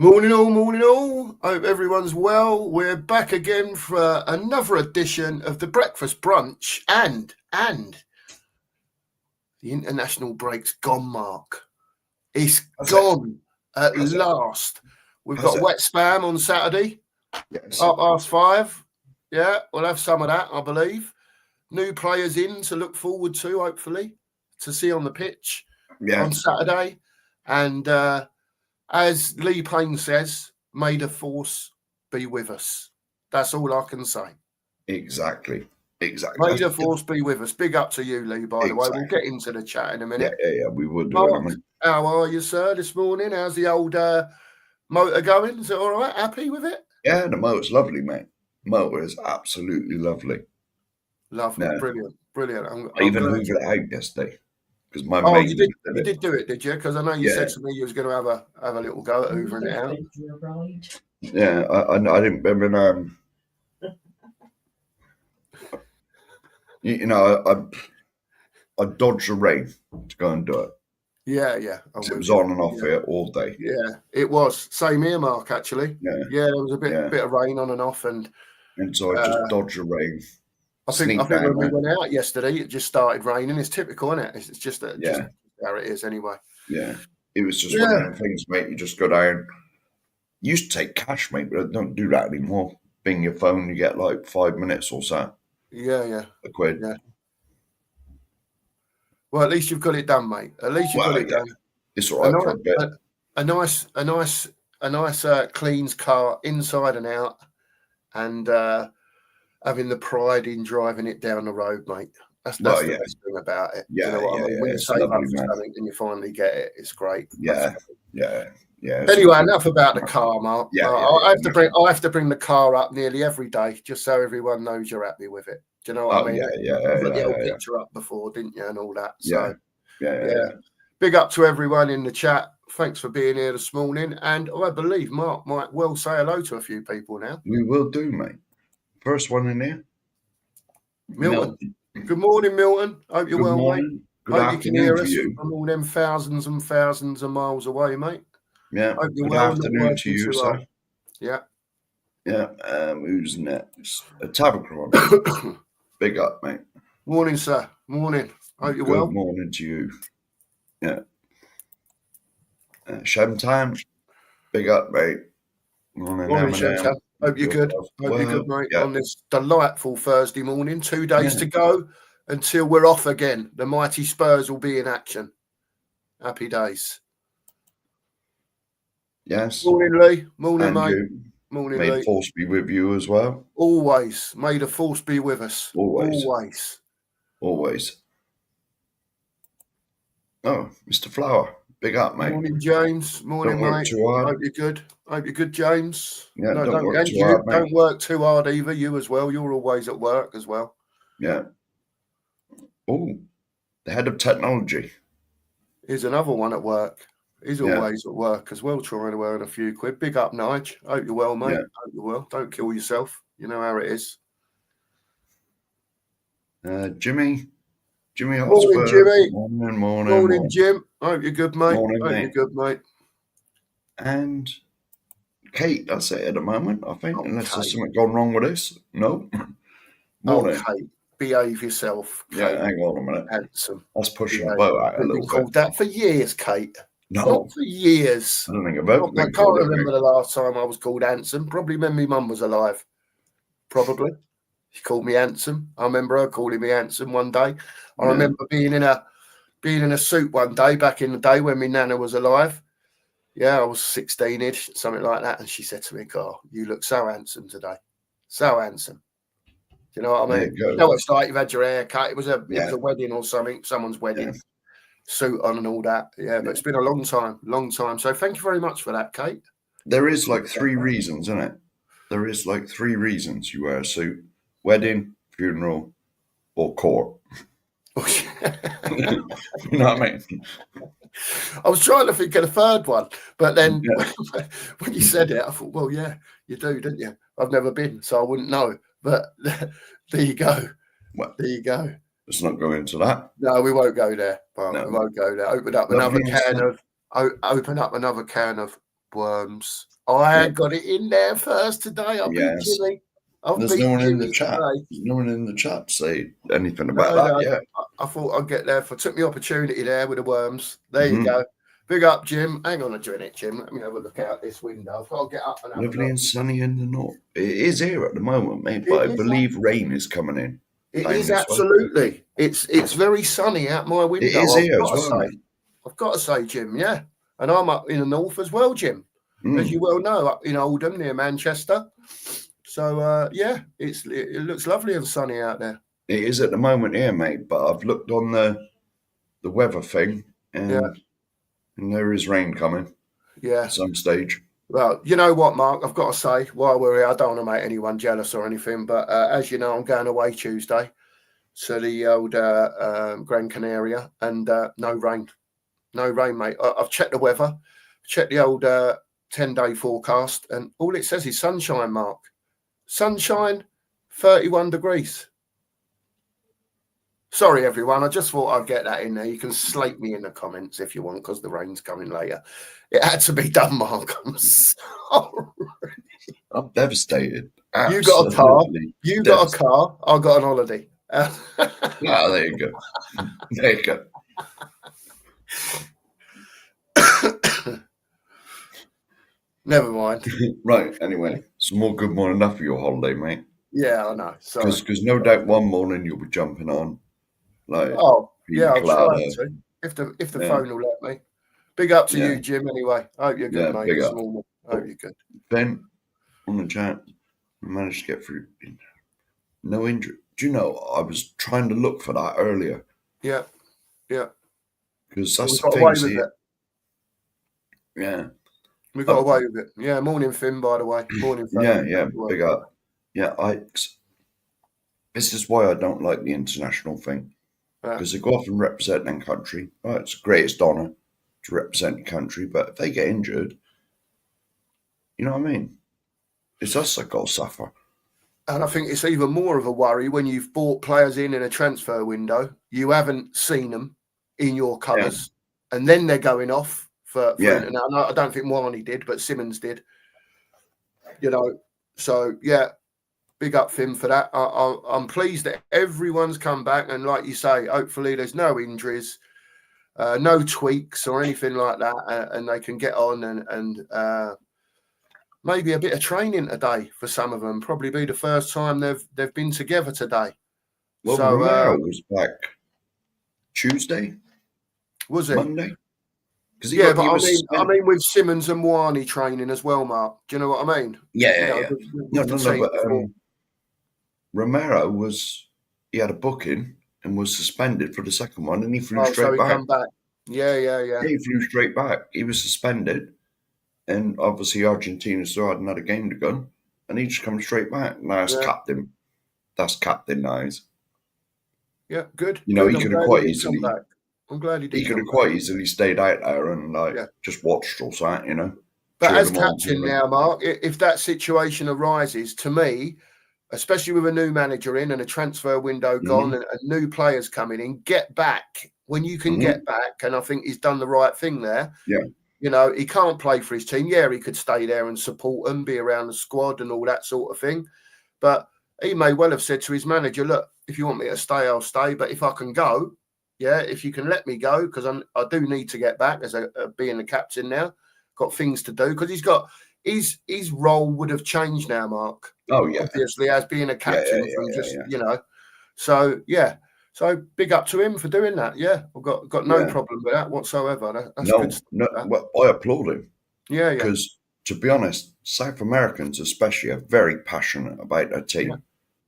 Morning all, morning all. Hope everyone's well. We're back again for another edition of the breakfast brunch and the international break's gone, Mark. It's gone at last. We've got wet spam on Saturday, Yes. 5:30. Yeah, we'll have some of that, I believe. New players in to look forward to, hopefully, to see on the pitch on Saturday. And as Lee Payne says, may the force be with us. That's all I can say. Exactly. May the force be with us. Big up to you, Lee, by the way. We'll get into the chat in a minute. Yeah, we would do Mark, how are you, sir, this morning? How's the old motor going? Is it all right? Happy with it? Yeah, the motor's lovely, mate. Motor is absolutely lovely. Lovely. Yeah. Brilliant. I even hoovered it out yesterday. Because my mate you did do it, did you? Because I know you said to me you was going to have a little go at hoovering it out. Yeah, I didn't remember. I dodged the rain to go and do it. Yeah. It was on and off here all day. Yeah, it was. Same here, Mark, actually. Yeah, there was a bit of rain on and off. And so I just dodged the rain. I think when we went out yesterday, it just started raining. It's typical, isn't it? It's just how it is anyway. Yeah. It was just one of them things, mate. You just go down. You used to take cash, mate, but I don't do that anymore. Bing your phone, you get like 5 minutes or so. Yeah. A quid. Yeah. Well, at least you've got it done, mate. At least you've got it done. It's all right for a bit. A nice clean car inside and out, and having the pride in driving it down the road, mate. That's the best thing about it. Yeah, you know what I mean? When you save up for something and you finally get it, it's great. Yeah. Anyway, enough about the car, Mark. I have to bring the car up nearly every day just so everyone knows you're happy with it. Do you know what I mean? Yeah. Put the old picture up before, didn't you, and all that. So, yeah. Big up to everyone in the chat. Thanks for being here this morning. And I believe Mark might well say hello to a few people now. We will do, mate. First one in here. Milton. Good morning, Milton. Hope you're well, mate. Good Hope you can hear us you. from all them thousands and thousands of miles away, mate. Yeah. Hope you're Good afternoon to you, sir. Yeah. Who's next? A Tabacron. Big up, mate. Morning, sir. Morning. Hope you're well. Good morning to you. Yeah. Shem time. Big up, mate. Morning, Shem. Hope you're good. Hope you're good, mate. On this delightful Thursday morning. 2 days to go until we're off again. The mighty Spurs will be in action. Happy days. Yes. Morning, Lee. Morning, and mate. You. Morning, May Lee. the force be with you as well. Always. May the force be with us. Always. Oh, Mr. Flower. Big up, mate. Morning, James. Morning, mate. Hope you're good. Hope you're good, James. Yeah, no, don't work too hard, mate. Don't work too hard either. You as well. You're always at work as well. Yeah. Oh, the head of technology. Here's another one at work. He's always at work as well, trying to earn a few quid. Big up, Nige. Hope you're well, mate. Hope you're well. Don't kill yourself. You know how it is. Jimmy. Morning, Jimmy. Morning, Jim. Hope you're good, mate. Morning, Hope you're good, mate. And Kate, that's it at the moment, I think. Unless there's something gone wrong with this. No. Morning. Oh, Kate. Behave yourself, Kate. Yeah, hang on a minute. Handsome. That's pushing the boat out a little bit. Called that for years, Kate. No. Not for years. I don't think about it. I can't remember the last time I was called handsome. Probably when my mum was alive. Probably. She called me handsome. I remember her calling me handsome one day. I remember being in a suit one day back in the day when my nana was alive. Yeah, I was 16-ish, something like that. And she said to me, God, you look so handsome today. So handsome. Do you know what I mean? You know what it's like? You've had your hair cut. It was a wedding or something, someone's wedding. Suit on and all that. Yeah, but it's been a long time. So thank you very much for that, Kate. There is like 3 reasons, isn't it? There is like 3 reasons you wear a suit. Wedding, funeral, or court. You know what I mean? I was trying to think of the third one, but then when you said it, I thought, well, yeah, you do, didn't you? I've never been, so I wouldn't know. But there you go. Well, there you go. Let's not go into that. No, we won't go there. We won't go there. Open up another can of worms. I got it in there first today. I beat Yes. Jimmy. There's no one in the Jimmy chat. today. There's no one in the chat to say anything about No, that yet. I thought I'd get there. Took the opportunity there with the worms. There you go. Big up, Jim. Hang on a minute, Jim. Let me have a look out this window. I've got to get up and have Lovely a look. and sunny in the north. It is here at the moment, mate, but I believe rain is coming in. It is absolutely. It's very sunny out my window. It is here as well, mate. I've got to say, Jim, yeah. And I'm up in the north as well, Jim. As you well know, up in Oldham near Manchester. So, yeah, it looks lovely and sunny out there. It is at the moment here, mate, but I've looked on the weather thing and there is rain coming. Yeah. At some stage. Well, you know what, Mark? I've got to say, while we're here, I don't want to make anyone jealous or anything, but as you know, I'm going away Tuesday to the old Gran Canaria, and no rain. No rain, mate. I've checked the weather, checked the old 10-day forecast, and all it says is sunshine, Mark. Sunshine, 31 degrees. Sorry, everyone. I just thought I'd get that in there. You can slate me in the comments if you want, because the rain's coming later. It had to be done, Mark. I'm sorry. I'm devastated. Absolutely. You got a car. You got a car. I got an holiday. There you go. There you go. Never mind. Right. Anyway, some more good morning enough for your holiday, mate. Yeah, I know. Because no doubt one morning you'll be jumping on. Like, I'll try to. If the phone will let me. Big up to you, Jim, anyway. I hope you're good, mate. Big up. I hope you're good. Ben, on the chat, we managed to get through. No injury. Do you know, I was trying to look for that earlier. Yeah. Because that's the thing. Yeah. We got away with it. Yeah, morning, Finn, by the way. Morning, Finn. Yeah, big up. Yeah, this is why I don't like the international thing. Because they go off and represent their country. Right, it's the greatest honour to represent the country, but if they get injured, you know what I mean? It's us that got to suffer. And I think it's even more of a worry when you've bought players in a transfer window, you haven't seen them in your colours, and then they're going off for now. I don't think Warney did, but Simmons did. You know, so yeah, big up Finn for that. I'm pleased that everyone's come back, and like you say, hopefully there's no injuries, no tweaks or anything like that, and they can get on and maybe a bit of training today for some of them. Probably be the first time they've been together today. Well, so, Romero was back Tuesday. Was he? Monday? Yeah, but I mean, with Simmons and Warney training as well, Mark. Do you know what I mean? Yeah. But Romero he had a booking and was suspended for the second one, and he flew straight back. Come back. Yeah. He flew straight back. He was suspended, and obviously Argentina still had another game to go, and he just comes straight back. Now that's captain. That's captain nice. Yeah, good. You know, he could have quite easily. I'm glad he did. He could have quite easily stayed out there and just watched or something, you know. But as captain now, Mark, if that situation arises, to me, especially with a new manager in and a transfer window gone and new players coming in, get back when you can get back. And I think he's done the right thing there. Yeah. You know, he can't play for his team. Yeah, he could stay there and support them, be around the squad and all that sort of thing. But he may well have said to his manager, look, if you want me to stay, I'll stay. But if I can go, if you can let me go, because I do need to get back as being the captain now. Got things to do because he's got his role would have changed now, Mark. Oh yeah, obviously as being a captain you know. So big up to him for doing that. Yeah, I've got no problem with that whatsoever. That's good stuff, well, I applaud him. Yeah. Because to be honest, South Americans especially are very passionate about their team.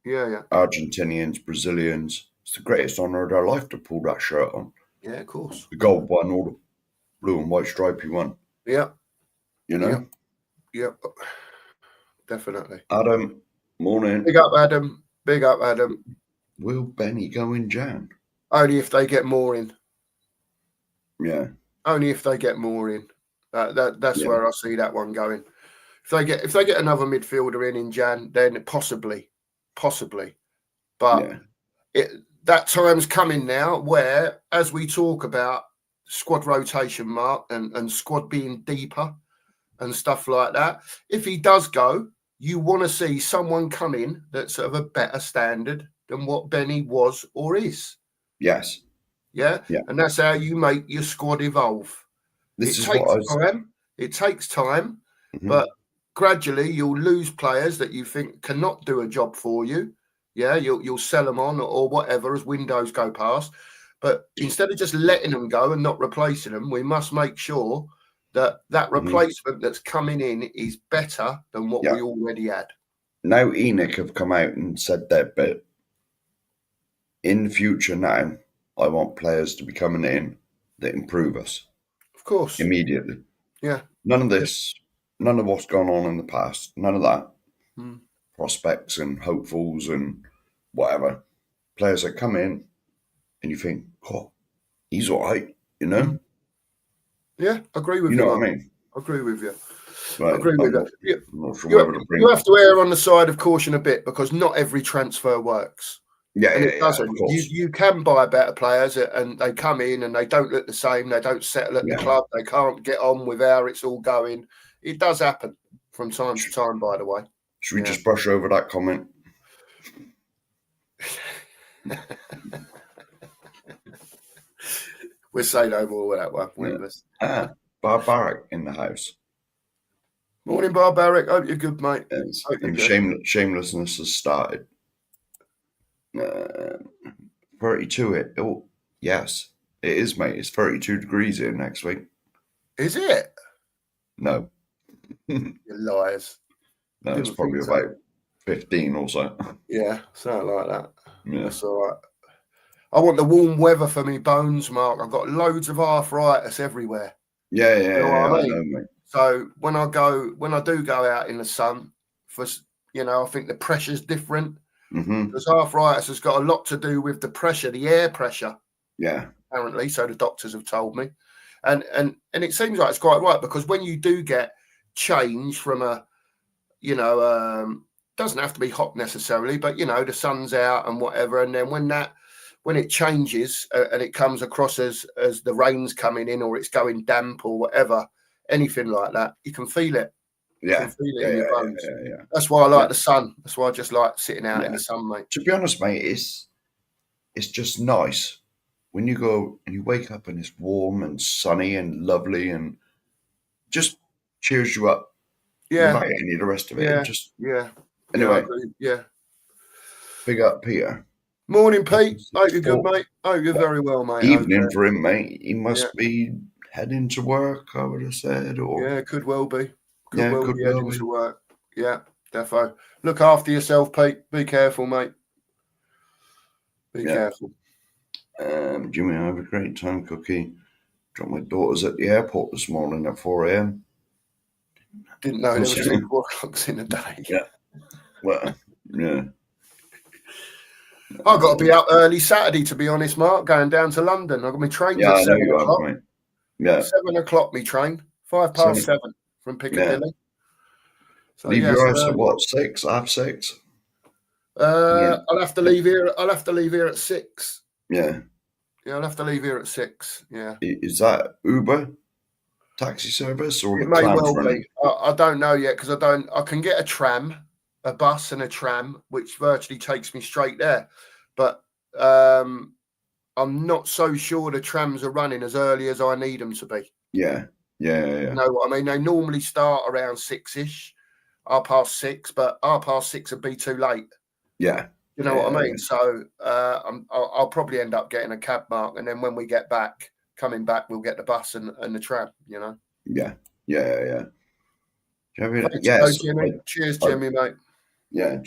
Yeah. Argentinians, Brazilians. It's the greatest honour of their life to pull that shirt on. Yeah, of course. The gold one or the blue and white stripy one. Yeah. You know? Yeah. Definitely. Adam, morning. Big up, Adam. Will Benny go in Jan? Only if they get more in. Yeah. Only if they get more in. That's where I see that one going. If they get another midfielder in Jan, then possibly. But that time's coming now where, as we talk about squad rotation, Mark, and squad being deeper, and stuff like that. If he does go, you want to see someone come in that's of a better standard than what Benny was or is. Yes. Yeah. Yeah. And that's how you make your squad evolve. It takes time, but gradually you'll lose players that you think cannot do a job for you. Yeah, you'll sell them on or whatever as windows go past. But instead of just letting them go and not replacing them, we must make sure that replacement that's coming in is better than what we already had. Now Enoch have come out and said their bit. In the future now, I want players to be coming in that improve us. Of course. Immediately. Yeah. None of this, none of what's gone on in the past, none of that. Mm. Prospects and hopefuls and whatever. Players that come in and you think, oh, he's all right, you know? Yeah, agree with you. You know what I mean? Agree with you. Right. Agree with you. I'm not sure you have to err on the side of caution a bit because not every transfer works. It doesn't. You can buy better players and they come in and they don't look the same. They don't settle at the club. They can't get on with how it's all going. It does happen from time to time, by the way. Should we just brush over that comment? We'll say no more with that one. Barbaric in the house. Morning, Barbaric. Hope you're good, mate. Shamelessness has started. 32 yes, it is, mate. It's 32 degrees here next week. Is it? No. You liars. No, it's probably about 15 or so. Yeah, something like that. Yeah. That's all right. I want the warm weather for me bones, Mark. I've got loads of arthritis everywhere. Yeah, you know what I mean? know, mate. So when I do go out in the sun, I think the pressure's different. Because arthritis has got a lot to do with the pressure, the air pressure. Yeah. Apparently, so the doctors have told me. And it seems like it's quite right because when you do get change from doesn't have to be hot necessarily, but the sun's out and whatever, and then when it changes and it comes across as the rain's coming in or it's going damp or whatever, anything like that, you can feel it. Yeah. You can feel it in your bones. Yeah. That's why I like the sun. That's why I just like sitting out in the sun, mate. To be honest, mate, it's just nice when you go and you wake up and it's warm and sunny and lovely and just cheers you up. Yeah. Without any of the rest of it. Anyway. Big up, Peter. Morning, Pete. Hope you're good, mate. Hope you're very well, mate. Evening for him, mate. He must be heading to work, I would have said. Or could well be. Could well be heading to work. Yeah, defo. Look after yourself, Pete. Be careful, mate. Be careful. Jimmy, I have a great time, Cookie. Dropped my daughters at the airport this morning at 4 a.m. Didn't know there was 2 o'clocks in a day. Yeah. Well, yeah. I've got to be out early Saturday, to be honest, Mark, going down to London. I've got my train at 7 o'clock. Mate. Yeah. 7 o'clock, my train. 7:05 from Piccadilly. So, leave your house at what, 6, half 6? I'll have to leave here. I'll have to leave here at 6. Yeah. Yeah, I'll have to leave here at 6. Yeah. Is that Uber taxi service or it may well be? I don't know yet because I can get a bus and a tram, which virtually takes me straight there. But I'm not so sure the trams are running as early as I need them to be. Yeah. You know what I mean? They normally start around 6-ish, 6:30, but 6:30 would be too late. Yeah. You know what I mean? So I'll probably end up getting a cab, Mark, and then when we get back, coming back, we'll get the bus and the tram, Yeah. Yes. Jimmy. Cheers, Jimmy, mate. Yeah.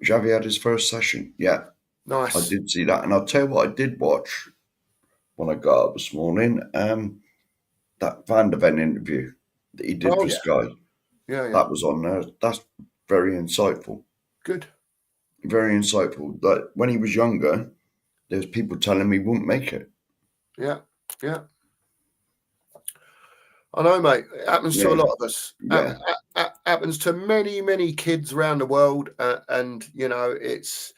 Xavi had his first session. Yeah. Nice. I did see that. And I'll tell you what I did watch when I got up this morning. That Van der Ven interview that he did for Sky. Yeah. That was on there. That's very insightful. Good. Very insightful. Like when he was younger, there's people telling him he wouldn't make it. Yeah. I know, mate. It happens to a lot of us. Yeah. Happens to many, many kids around the world, and it's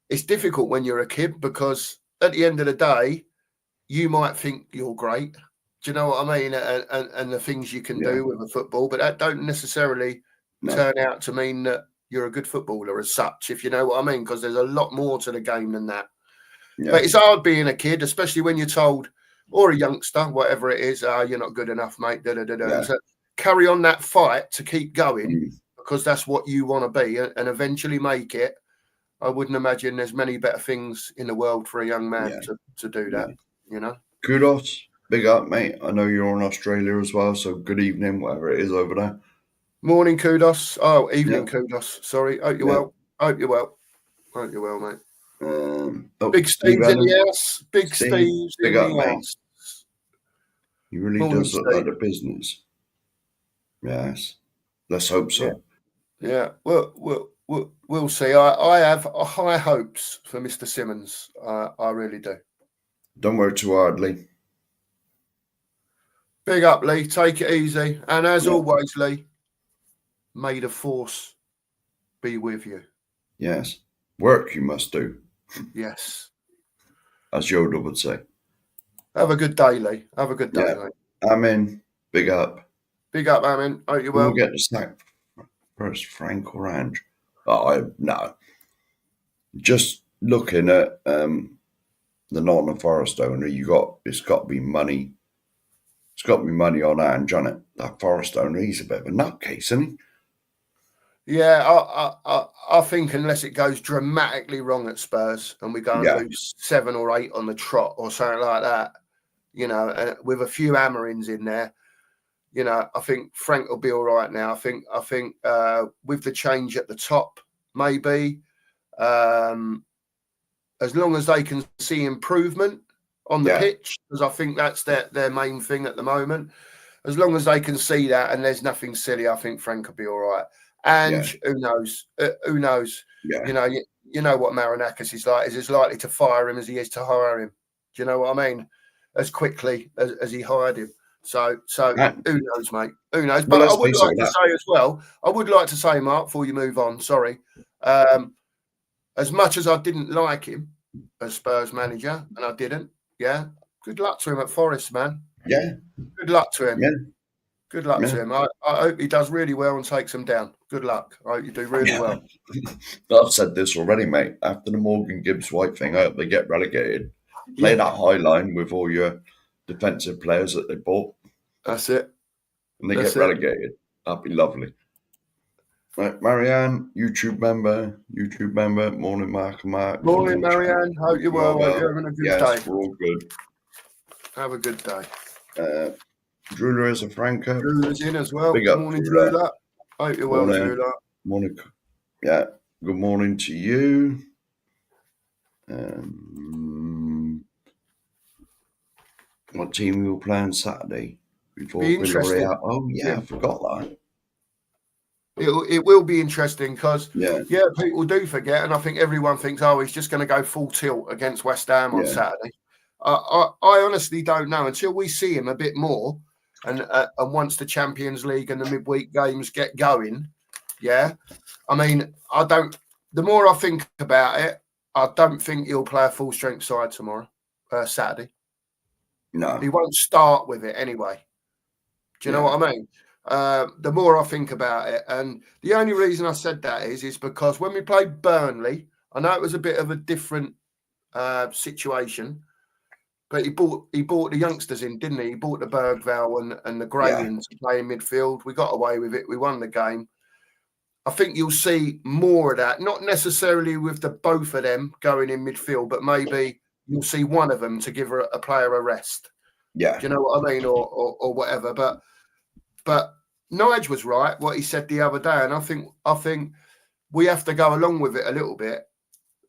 difficult when you're a kid because at the end of the day, you might think you're great, Do you know what I mean? And the things you can do with a football, but that don't necessarily turn out to mean that you're a good footballer as such, if you know what I mean, because there's a lot more to the game than that. Yeah. But it's hard being a kid, especially when you're told, or a youngster, whatever it is, you're not good enough, mate. Yeah. So carry on that fight to keep going because that's what you want to be and eventually make it. I wouldn't imagine there's many better things in the world for a young man to do that, you know. Kudos. Big up, mate. I know you're in Australia as well, so good evening, whatever it is over there. Morning, kudos. Oh, evening, kudos. Sorry. Hope you're well. Hope you're well. Hope you're well, mate. Big Steve's in the house. Big Steve's in the house. He really does look like the business. Yes. Let's hope so. Yeah. We'll see. I have high hopes for Mr. Simmons. I really do. Don't work too hard, Lee. Big up, Lee. Take it easy. And as always, Lee, may the force be with you. Yes. Work you must do. Yes. As Yoda would say. Have a good day, Lee. Have a good day, mate. Amen. Big up. Big up, Amen. Hope you well. We'll get the snack first, Frank Orange. Oh, no. Just looking at the Nottingham Forest owner, it's got to be money. It's got to be money on hand, Janet. That Forest owner, he's a bit of a nutcase, isn't he? Yeah, I think unless it goes dramatically wrong at Spurs and we go and lose 7 or 8 on the trot or something like that, you know, with a few hammerings in there, you know, I think Frank will be all right now. I think with the change at the top, maybe, as long as they can see improvement on the pitch, because I think that's their main thing at the moment. As long as they can see that and there's nothing silly, I think Frank will be all right. And who knows? Who knows? Yeah. You know what Marinakis is like. Is as likely to fire him as he is to hire him. Do you know what I mean? As quickly as he hired him. So who knows, mate? Who knows? But I would like to say as well. I would like to say, Mark, before you move on. Sorry. As much as I didn't like him as Spurs manager, and I didn't. Yeah. Good luck to him at Forest, man. Yeah. Good luck to him. Yeah. Good luck to him. I hope he does really well and takes them down. Good luck. I hope you do really well. I've said this already, mate. After the Morgan Gibbs White thing, I hope they get relegated. Play that high line with all your defensive players that they bought. That's it. And they get relegated. That'd be lovely. Right, Marianne, YouTube member. Morning, Mark. Morning, Marianne. Hope you're well. Hope you're having a good day. We're all good. Have a good day. Drula is a Franco. Drula's in as well. Big up, morning, Drula. Hope you're well, Drula. Morning. Yeah. Good morning to you. What team we will play on Saturday before Villarreal? Oh yeah, I forgot that. It will be interesting because people do forget, and I think everyone thinks, he's just going to go full tilt against West Ham on Saturday. I honestly don't know until we see him a bit more, and once the Champions League and the midweek games get going. Yeah, I mean, the more I think about it, I don't think he'll play a full strength side tomorrow, Saturday. No, he won't start with it anyway. Do you know what I mean? The more I think about it, and the only reason I said that is because when we played Burnley, I know it was a bit of a different situation, but he bought the youngsters in, didn't he? He bought the Bergvall and the Graham to play in midfield. We got away with it. We won the game. I think you'll see more of that, not necessarily with the both of them going in midfield, but maybe you'll see one of them to give a player a rest. Yeah. Do you know what I mean? Or whatever. But Nigel was right, what he said the other day. And I think we have to go along with it a little bit.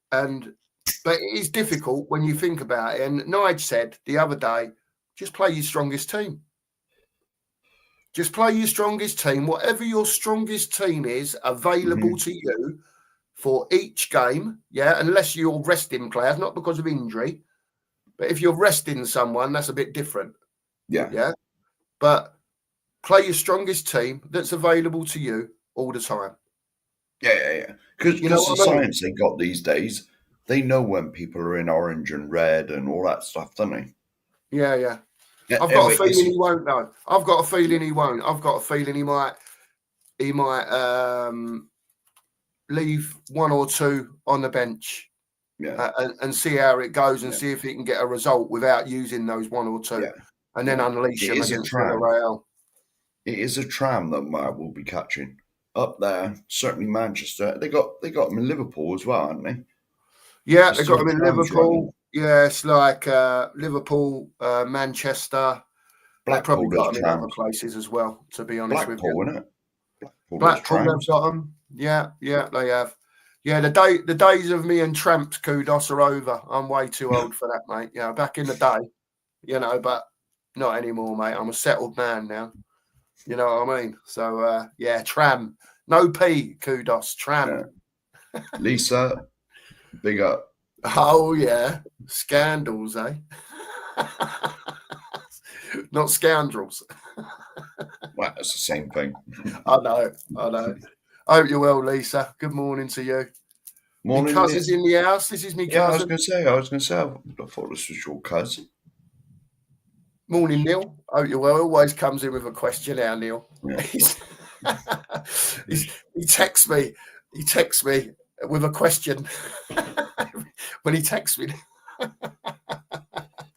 But it is difficult when you think about it. And Nigel said the other day, just play your strongest team. Just play your strongest team. Whatever your strongest team is available to you for each game, unless you're resting players, not because of injury. But if you're resting someone, that's a bit different. Yeah. But play your strongest team that's available to you all the time. Yeah. Because the science they got these days, they know when people are in orange and red and all that stuff, don't they? Yeah. I've got a feeling he won't though. I've got a feeling he won't. I've got a feeling he might leave one or two on the bench, and see how it goes, and see if he can get a result without using those one or two, and then unleash him against Villarreal. It is a tram that Matt will be catching up there. Certainly Manchester. They got him in Liverpool as well, haven't they? Yeah, they got him in Liverpool. Yeah, it's like Liverpool, Manchester. Blackpool, they probably got them in other places as well, to be honest with you. Isn't it? Blackpool have got them. Yeah, they have. Yeah, the days of me and tramps kudos are over. I'm way too old for that, mate. Yeah, back in the day, but not anymore, mate. I'm a settled man now. You know what I mean? So, tram. No P, kudos, tram. Yeah. Lisa, big up. Oh, yeah. Scandals, eh? Not scoundrels. Well, it's the same thing. I know. I hope you're well, Lisa. Good morning to you. Morning. My cousin's in the house. This is me cousin. Yeah, I was going to say, I thought this was your cousin. Morning, Neil. Hope you're well. Always comes in with a question now, Neil. Yeah. He texts me. He texts me with a question when he texts me.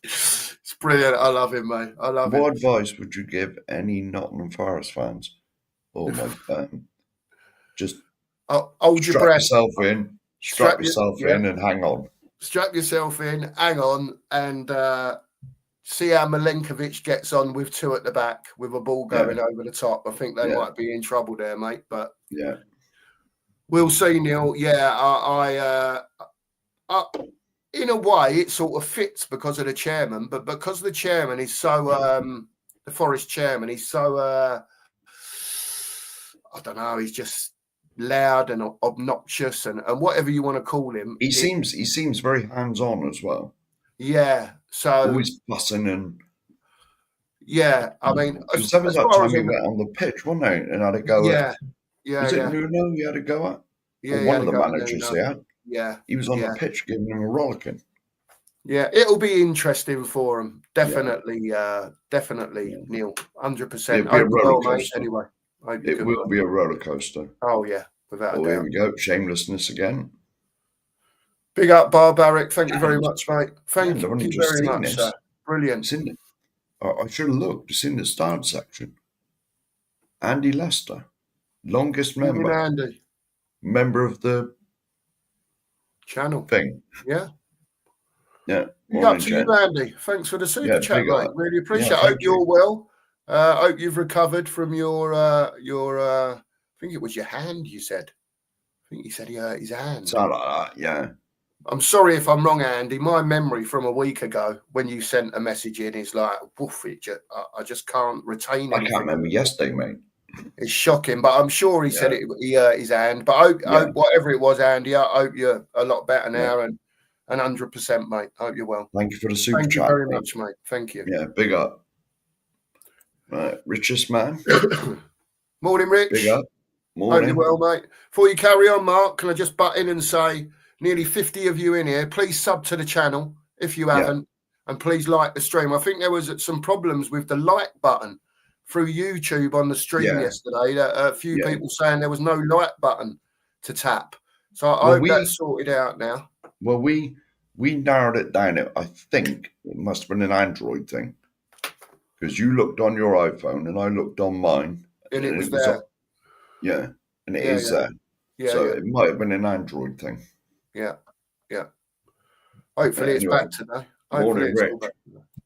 It's brilliant. I love him, mate. I love him. What advice would you give any Nottingham Forest fans? Oh my! Just hold your breath. Strap yourself in, and hang on. Strap yourself in, hang on, and see how Milenkovic gets on with two at the back with a ball going over the top. I think they might be in trouble there, mate. But we'll see, Neil. Yeah, I in a way, it sort of fits because of the chairman, but because the chairman is so the Forest chairman, he's so I don't know, he's just loud and obnoxious and whatever you want to call him. He seems very hands-on as well. Yeah, so always fussing and I mean, because that was that time he went on the pitch, wasn't it? And had a go at. Was it Nuno he had a go at? Yeah, or one of the managers he had. Yeah, he was on the pitch giving him a rollicking. Yeah, it'll be interesting for him. Definitely, Neil. 100%. It'll be a roller coaster. Anyway, it will be a roller coaster. Oh yeah, without a doubt. Here we go. Shamelessness again. Big up, Barbaric. Thank you very much, mate. Thank you very much, sir. Brilliant. I should have looked. It's in the start section. Andy Lester, longest member. Andy. Member of the channel thing. Yeah. Yeah. Big up to you, Andy. Thanks for the super chat, mate. Really appreciate it. Hope you're well. Hope you've recovered from your I think it was your hand, you said. I think he said he hurt his hand. Something like that, yeah. I'm sorry if I'm wrong, Andy. My memory from a week ago when you sent a message in is like, woof, I just can't retain anything. I can't remember yesterday, mate. It's shocking, but I'm sure he said he hurt his hand. But I hope whatever it was, Andy, I hope you're a lot better now and 100%, mate. I hope you're well. Thank you for the super chat. Thank you very much, mate. Thank you. Yeah, big up. Right, richest man. Morning, Rich. Big up. Morning. Hope you're well, mate. Before you carry on, Mark, can I just butt in and say, nearly 50 of you in here, please sub to the channel if you haven't, and please like the stream. I think there was some problems with the like button through YouTube on the stream yesterday. A few people saying there was no like button to tap. So I hope that's sorted out now. Well, we narrowed it down. I think it must have been an Android thing because you looked on your iPhone and I looked on mine. And it was there. And it is there. Yeah, so it might have been an Android thing. Yeah. Hopefully it's back today. Morning, Rich.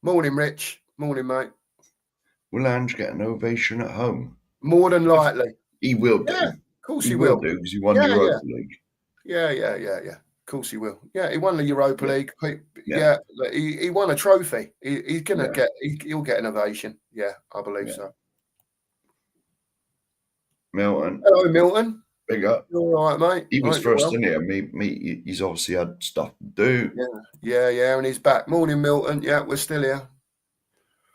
Morning, Rich. Morning, mate. Will Ange get an ovation at home? More than likely. He will do. Yeah, of course he will do because he won the Europa League. Yeah. Of course he will. Yeah, he won the Europa League. Yeah, he won a trophy. He's gonna he'll get an ovation. Yeah, I believe so. Milton. Hello, Milton. Big up. You all right, mate? He was first in here. Me. He's obviously had stuff to do. Yeah, and he's back. Morning, Milton. Yeah, we're still here.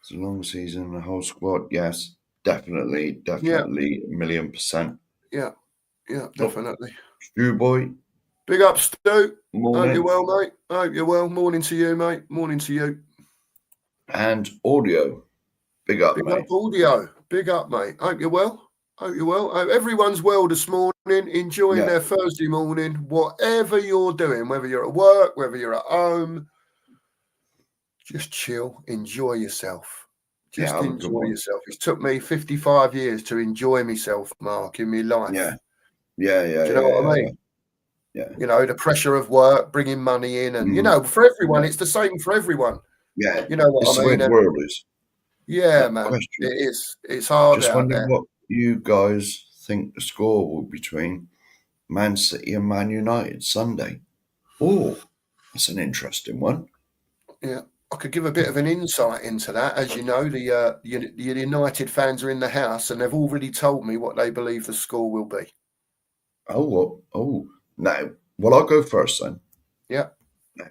It's a long season, the whole squad. Yes, definitely, 1,000,000%. Yeah, definitely. Stu boy. Big up, Stu. Morning. Hope you're well, mate. Hope you're well. Morning to you, mate. Morning to you. And audio. Big up, Big mate. up audio. Big up, mate. Hope you're well. Hope you're well. Hope everyone's well this morning, enjoying their Thursday morning, whatever you're doing, whether you're at work, whether you're at home. Just chill, enjoy yourself. Just enjoy yourself. It took me 55 years to enjoy myself, Mark, in my life. Yeah. Do you know what I mean? Yeah. You know, the pressure of work, bringing money in, and you know, for everyone, it's the same for everyone. Yeah. You know what it's I mean? The way the world is. Yeah, man. Question. It is. It's hard Just out wondering there. what you guys think the score will be between Man City and Man United Sunday. Oh, that's an interesting one. Yeah. I could give a bit of an insight into that. As you know, the United fans are in the house, and they've already told me what they believe the score will be. Oh, now, well, I'll go first then. Yeah. Now,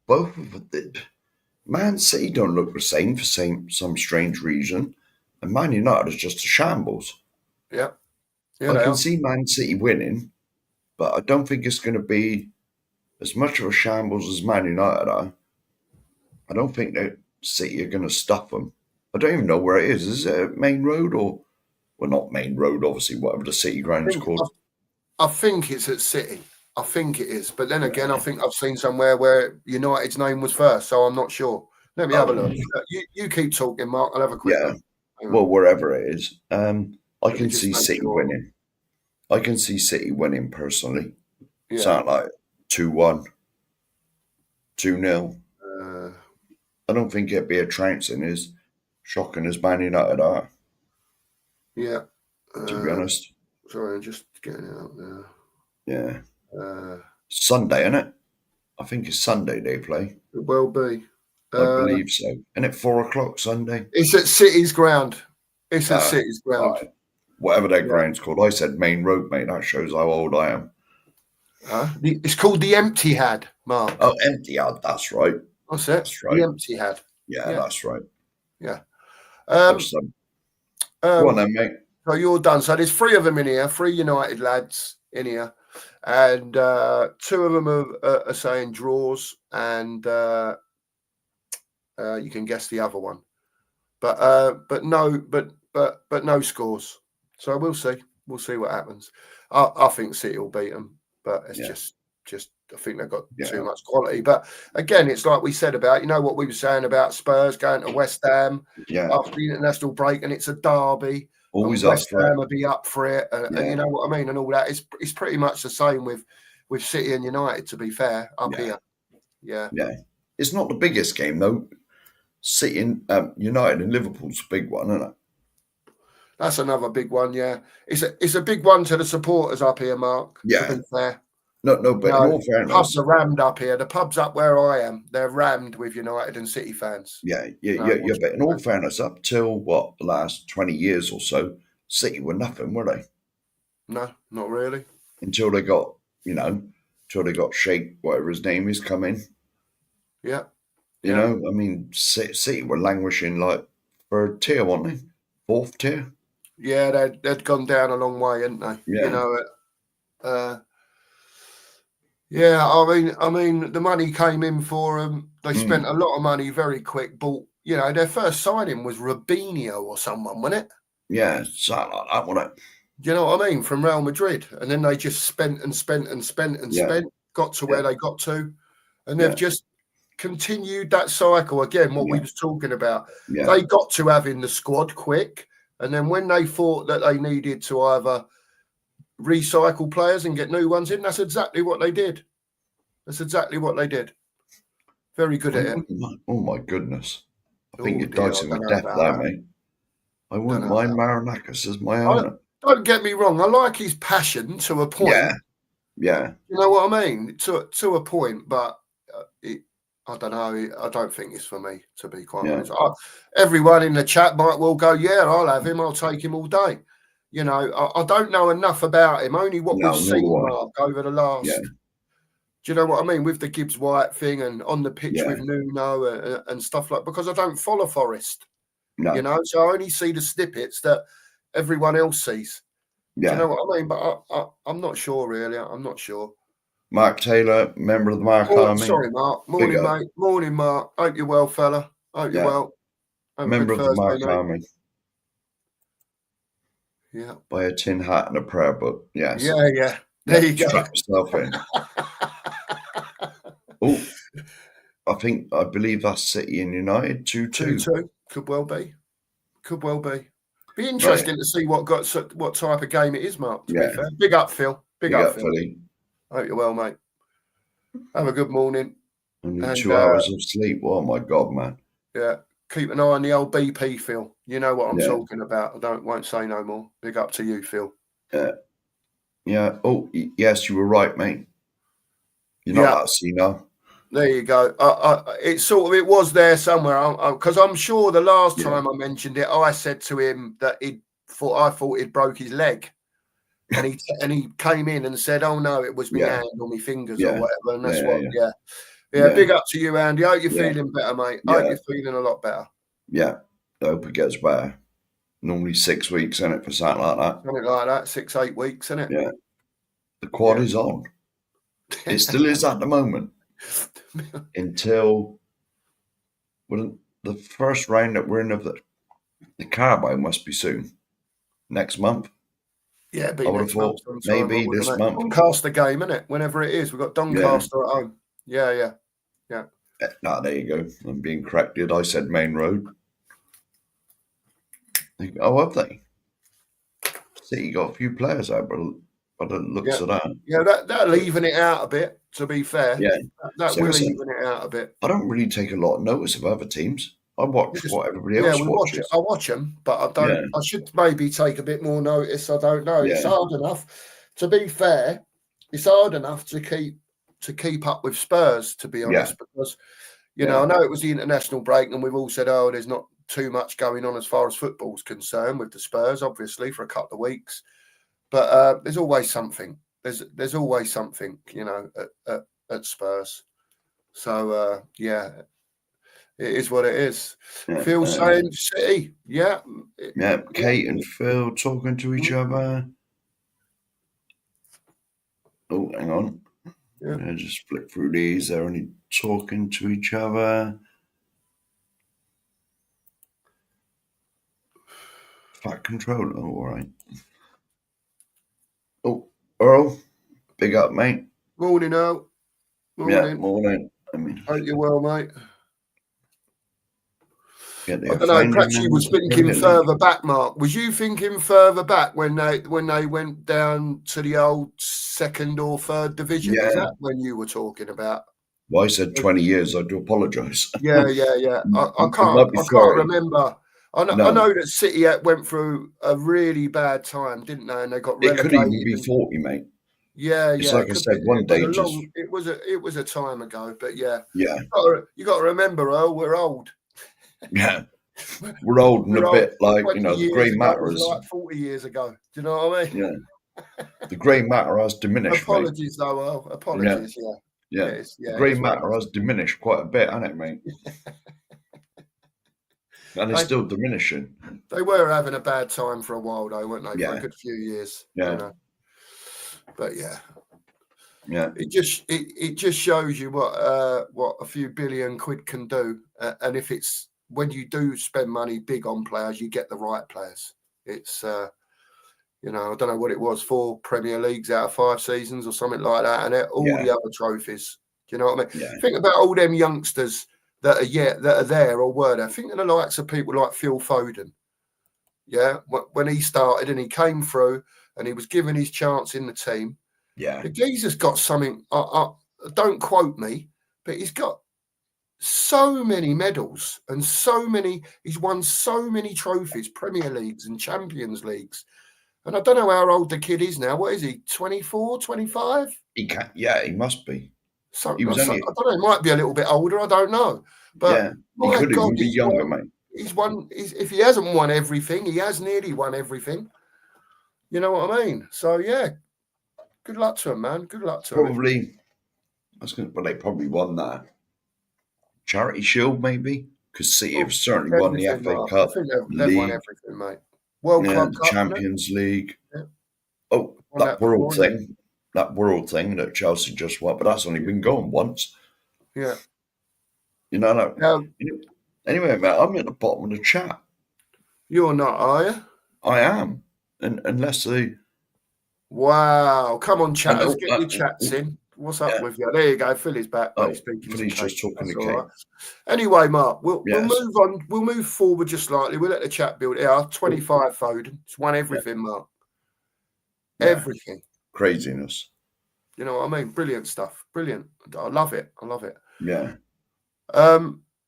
both of the Man City don't look the same for some strange reason, and Man United is just a shambles. Yeah. I can see Man City winning, but I don't think it's going to be as much of a shambles as Man United are. I don't think that City are going to stuff them. I don't even know where it is. Is it a main road or... Well, not main road, obviously, whatever the City ground's called. I think it's at City. I think it is. But then again, I think I've seen somewhere where United's name was first, so I'm not sure. Let me have a look. You keep talking, Mark. I'll have a quick look. Well, wherever it is. I can see City winning. I can see City winning, personally. Yeah. Sound like 2-1, 2-0. I don't think it'd be a trouncing as shocking as Man United are. Yeah. To be honest. Sorry, I'm just getting it out there. Yeah. Sunday, isn't it? I think it's Sunday they play. It will be. I believe so. And at 4 o'clock Sunday? It's at City's ground. It's at City's ground. Right. Whatever their ground's called. I said main road, mate. That shows how old I am. It's called the Etihad, Mark. Oh, Etihad. That's right. That's it. That's right. The Etihad. Yeah, that's right. Yeah. Go on then, mate. So you're done. So there's 3 of them in here, 3 United lads in here, and 2 of them are saying draws, and you can guess the other one, but no scores. So we'll see. We'll see what happens. I think City will beat them, but it's just I think they've got too much quality. But again, it's like we said about, you know what we were saying about Spurs going to West Ham after the international break, and it's a derby. Always West Ham will be up for it, and you know what I mean, and all that. It's pretty much the same with City and United, to be fair, up here. Yeah. It's not the biggest game though. City and United and Liverpool's a big one, isn't it? That's another big one. Yeah, it's a big one to the supporters up here, Mark. Yeah. To be fair. No, but in all fairness, pubs are rammed up here. The pubs up where I am, they're rammed with United and City fans. Yeah. But in all fairness, up till the last 20 years or so, City were nothing, were they? No, not really. Until they got, Sheikh, whatever his name is, come in. Yeah. You know, I mean, City were languishing like third tier, weren't they? Fourth tier. Yeah, they'd gone down a long way, hadn't they? Yeah. You know, yeah, I mean, the money came in for them. They spent a lot of money very quick. Bought, you know, their first signing was Robinho or someone, wasn't it? Yeah, something like that, wasn't it? Do you know what I mean? From Real Madrid, and then they just spent, got to where they got to, and they've just continued that cycle again. What we was talking about, they got to having the squad quick, and then when they thought that they needed to either recycle players and get new ones in, that's exactly what they did. Very good at it. Oh my goodness! I think you're dicing with death there, mate. I wouldn't mind Marinakis as my owner. Don't get me wrong. I like his passion to a point. Yeah. You know what I mean? To a point, but I don't know. I don't think it's for me, to be quite honest. Everyone in the chat might well go, yeah, I'll have him. I'll take him all day. You know, I don't know enough about him. Only what we've seen, Mark, over the last. Yeah. Do you know what I mean? With the Gibbs White thing and on the pitch with Nuno and stuff like, because I don't follow Forest. No. You know, so I only see the snippets that everyone else sees. Do you know what I mean? But I'm not sure, really. I'm not sure. Mark Taylor, member of the Mark Army. Sorry, Mark. Morning, mate. Morning, Mark. Hope you're well, fella. Hope you're well. Have a Member good of the Thursday, Mark mate. Army. Yeah. Buy a tin hat and a prayer book. Yes. Yeah. There you go. Strap yourself in. Oh, I believe that's City and United 2-2. 2-2. Could well be. Be interesting to see what type of game it is, Mark, to be fair. Big up, Phil. Big up, Philly. Hope you're well, mate. Have a good morning. Only 2 hours of sleep. Oh, my God, man. Yeah. Keep an eye on the old BP, Phil. You know what I'm talking about. I won't say no more. Big up to you, Phil. Yeah. Oh, yes, you were right, mate. You're not that senile. There you go. It was there somewhere because I'm sure the last time I mentioned it, I said to him that I thought he'd broke his leg, and he came in and said, "Oh no, it was my hand or my fingers or whatever." And that's Big up to you, Andy. I hope you're feeling better, mate. I hope you're feeling a lot better. Yeah, I hope it gets better. Normally 6 weeks, isn't it, for something like that? Something like that, 6-8 weeks, isn't it? Yeah. The quad is on. It still is at the moment. Until the first round that we're in of the Carabao must be soon. Next month. Yeah, be next month sometime. Maybe this month. Doncaster game, isn't it? Whenever it is. We've got Doncaster at home. Yeah. No, there you go. I'm being corrected. I said Main Road. Oh, have they? City got a few players out, but it looks at that. Yeah, that'll even it out a bit, to be fair. Yeah. That will even it out a bit. I don't really take a lot of notice of other teams. I watch what everybody else watches. I watch them, but I don't. I should maybe take a bit more notice. I don't know. It's hard enough. To be fair, it's hard enough to keep up with Spurs, to be honest, because I know it was the international break, and we've all said, "Oh, there's not too much going on as far as football's concerned with the Spurs, obviously, for a couple of weeks." But there's always something. There's always something, at Spurs. So it is what it is. Phil saying City, Kate and Phil talking to each other. Oh, hang on. Yeah, just flip through these. They're only talking to each other. Fat control. Oh, all right. Oh, Earl, big up, mate. Morning, Earl. Morning. Yeah, morning. Hope you're well, mate. I don't know. Perhaps you was thinking further back, Mark. Was you thinking further back when they went down to the old second or third division? Yeah. Is that when you were talking about? Well, I said 20 years. I do apologise. Yeah. I can't remember. I know that City went through a really bad time, didn't they? And they got relegated. It could even be 40, mate. Yeah. It's like I said, one day. It was a time ago, but yeah. Yeah. You got to remember, Earl, we're old. Yeah, we're old and a bit like, the grey matter is like 40 years ago. Do you know what I mean? Yeah. The grey matter has diminished. Apologies, though, Earl. Apologies, yeah. The grey matter has diminished quite a bit, hasn't it, mate? And it's still diminishing. They were having a bad time for a while, though, weren't they? For a good few years. Yeah. But yeah. Yeah. It just shows you what a few billion quid can do, and if it's when you do spend money big on players, you get the right players. It's I don't know what it was, 4 Premier Leagues out of 5 seasons or something like that, and all the other trophies. Do you know what I mean? Yeah. Think about all them youngsters that are there or were there. Think of the likes of people like Phil Foden. Yeah, when he started and he came through and he was given his chance in the team. Yeah, the geezer's got something. Don't quote me, but he's got so many medals and he's won so many trophies, Premier Leagues and Champions Leagues. And I don't know how old the kid is now. What is he, 24, 25? He can, he must be. I don't know, he might be a little bit older, I don't know. But he could even be younger, mate. If he hasn't won everything, he has nearly won everything. You know what I mean? So, yeah. Good luck to him, man. Good luck to him. But they probably won that Charity Shield, maybe, because City have certainly won the FA Cup. I think they've won everything, mate. World Club Cup, Champions League. Yeah. Oh, that world thing that Chelsea just won, but that's only been going once. Yeah. You know, Anyway, mate, I'm at the bottom of the chat. You're not, are you? I am. And unless they... Wow. Come on, chatters, oh, get your chats in. What's up yeah. with you? There you go. Philly's back, but he's speaking Philly's to Kate. just talking That's to all Kate. right. Anyway, Mark, we'll Yes. move on. We'll move forward just slightly. We'll let the chat build. Yeah, 25 Foden. It's won everything, Mark. Yeah. Everything. Craziness. You know what I mean? Brilliant stuff. Brilliant. I love it. I love it. Yeah.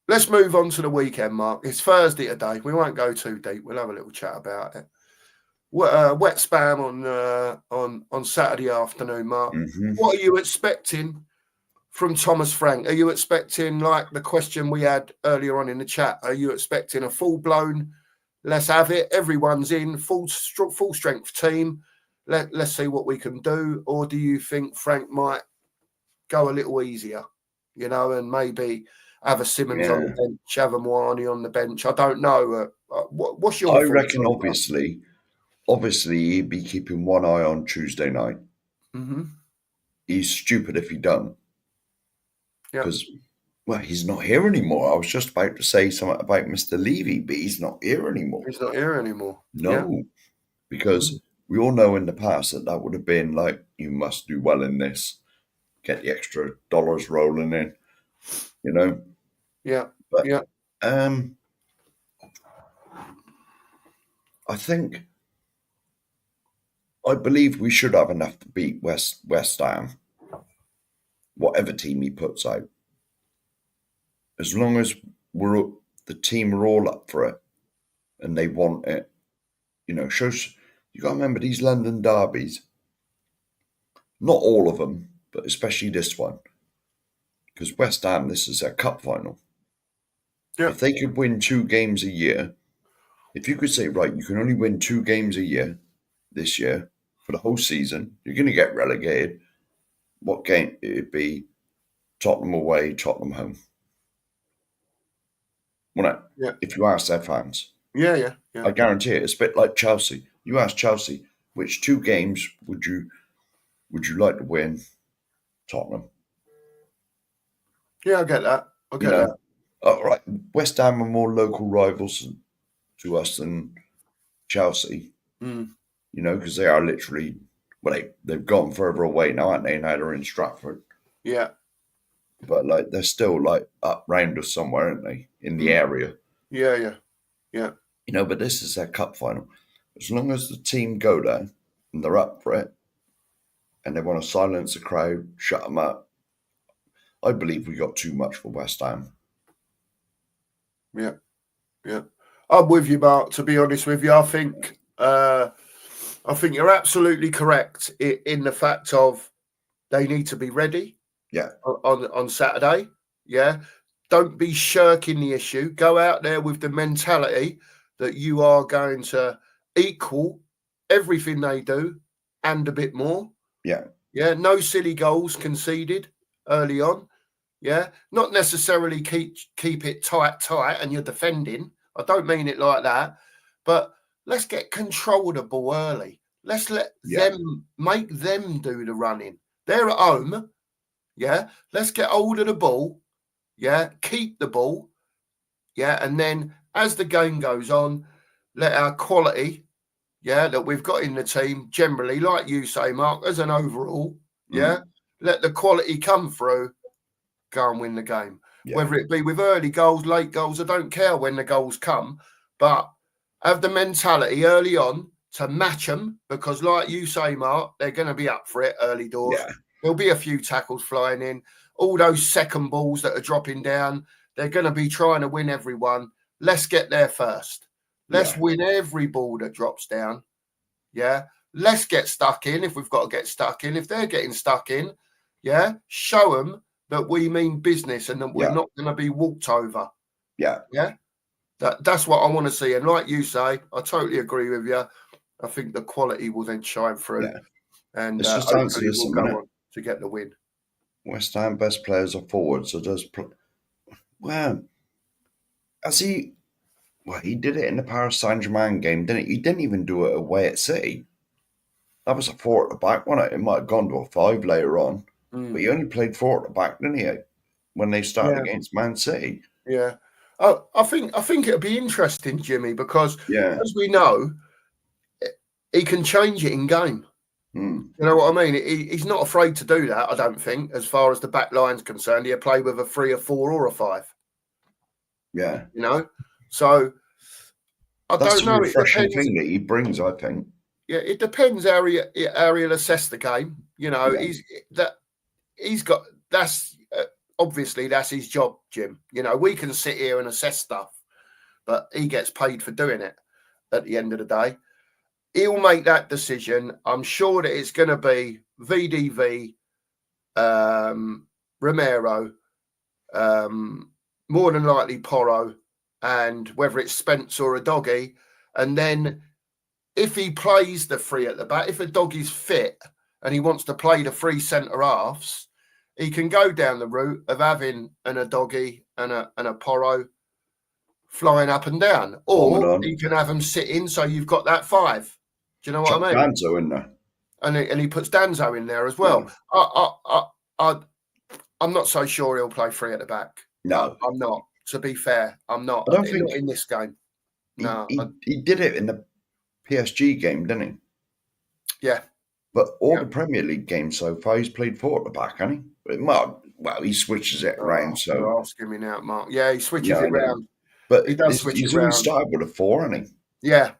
Let's move on to the weekend, Mark. It's Thursday today. We won't go too deep. We'll have a little chat about it. Wet spam on Saturday afternoon, Mark. Mm-hmm. What are you expecting from Thomas Frank? Are you expecting, like the question we had earlier on in the chat, are you expecting a full-blown, let's have it, everyone's in, full strength team, let's see what we can do? Or do you think Frank might go a little easier, you know, and maybe have a Simmons on the bench, have a Moani on the bench? I don't know. What's your thoughts? I reckon, obviously, he'd be keeping one eye on Tuesday night. Mm-hmm. He's stupid if he don't. Because, Yeah. well, he's not here anymore. I was just about to say something about Mr. Levy, but he's not here anymore. He's not here anymore. No, because we all know in the past that would have been like, you must do well in this, get the extra dollars rolling in, you know? Yeah. But, I believe we should have enough to beat West Ham, whatever team he puts out. As long as the team are all up for it and they want it, you know, shows. You got to remember these London derbies. Not all of them, but especially this one, because West Ham, this is their cup final. Yeah. If they could win 2 games a year, if you could say, right, you can only win 2 games a year this year for the whole season, you're going to get relegated. What game it'd be? Tottenham away, Tottenham home. Wouldn't it? Yeah. If you ask their fans. Yeah. I guarantee it. It's a bit like Chelsea. You ask Chelsea, which 2 games would you like to win? Tottenham. Yeah, I get that. That. All right. West Ham are more local rivals to us than Chelsea. Mm. You know, because they are literally, well, they've gone further away now, aren't they? Now they're in Stratford. Yeah. But like they're still like up round us somewhere, aren't they? In the area. Yeah. You know, but this is their cup final. As long as the team go there and they're up for it, and they want to silence the crowd, shut them up, I believe we got too much for West Ham. Yeah. I'm with you, Mark. To be honest with you, I think you're absolutely correct in the fact of they need to be ready. Yeah. On Saturday. Yeah. Don't be shirking the issue. Go out there with the mentality that you are going to equal everything they do and a bit more. Yeah. Yeah. No silly goals conceded early on. Yeah. Not necessarily keep it tight and you're defending. I don't mean it like that. But let's get control of the ball early. Let's let them make them do the running. They're at home. Yeah. Let's get hold of the ball. Yeah. Keep the ball. Yeah. And then as the game goes on, let our quality, that we've got in the team generally, like you say, Mark, as an overall, let the quality come through, go and win the game. Yeah. Whether it be with early goals, late goals, I don't care when the goals come, but have the mentality early on to match them because, like you say, Mark, they're going to be up for it early doors. Yeah. There'll be a few tackles flying in. All those second balls that are dropping down, they're going to be trying to win everyone. Let's get there first. Let's win every ball that drops down. Yeah. Let's get stuck in if we've got to get stuck in. If they're getting stuck in, show them that we mean business and that we're not going to be walked over. Yeah. That's what I want to see. And like you say, I totally agree with you. I think the quality will then shine through. Yeah. And it's just hopefully we'll go on to get the win. West Ham best players are forward, so does he did it in the Paris Saint-Germain game, didn't he? He didn't even do it away at City. That was a 4 at the back, wasn't it? It might have gone to a 5 later on. But he only played 4 at the back, didn't he? When they started against Man City. Yeah. I think it'll be interesting, Jimmy, because Yeah. as we know, he can change it in game. Mm. You know what I mean? He's not afraid to do that, I don't think, as far as the back line's concerned. He'll play with a 3, a 4, or a 5. Yeah. You know? So I That's don't the know. It refreshing depends. thing that he brings, I think. Yeah, it depends how he'll assess the game. You know, Yeah. he's got that's obviously that's his job, Jim. You know, we can sit here and assess stuff, but he gets paid for doing it at the end of the day. He'll make that decision. I'm sure that it's going to be VDV, Romero, more than likely Porro, and whether it's Spence or a doggy. And then if he plays the 3 at the back, if a doggy's fit and he wants to play the 3 centre halves, he can go down the route of having a doggy and a Porro flying up and down, or he can have them sitting so you've got that 5. Do you know what I mean? Danzo in there, and he puts Danzo in there as well. Yeah. I'm not so sure he'll play 3 at the back. No, I'm not. To be fair, I'm not. I don't think not in this game. No, he did it in the PSG game, didn't he? Yeah. But all the Premier League games so far, he's played 4 at the back, hasn't he? Well, he switches it around. So you're asking me now, Mark. Yeah, he switches it around. But he does switch he's it always around. started with a 4, hasn't he? Yeah.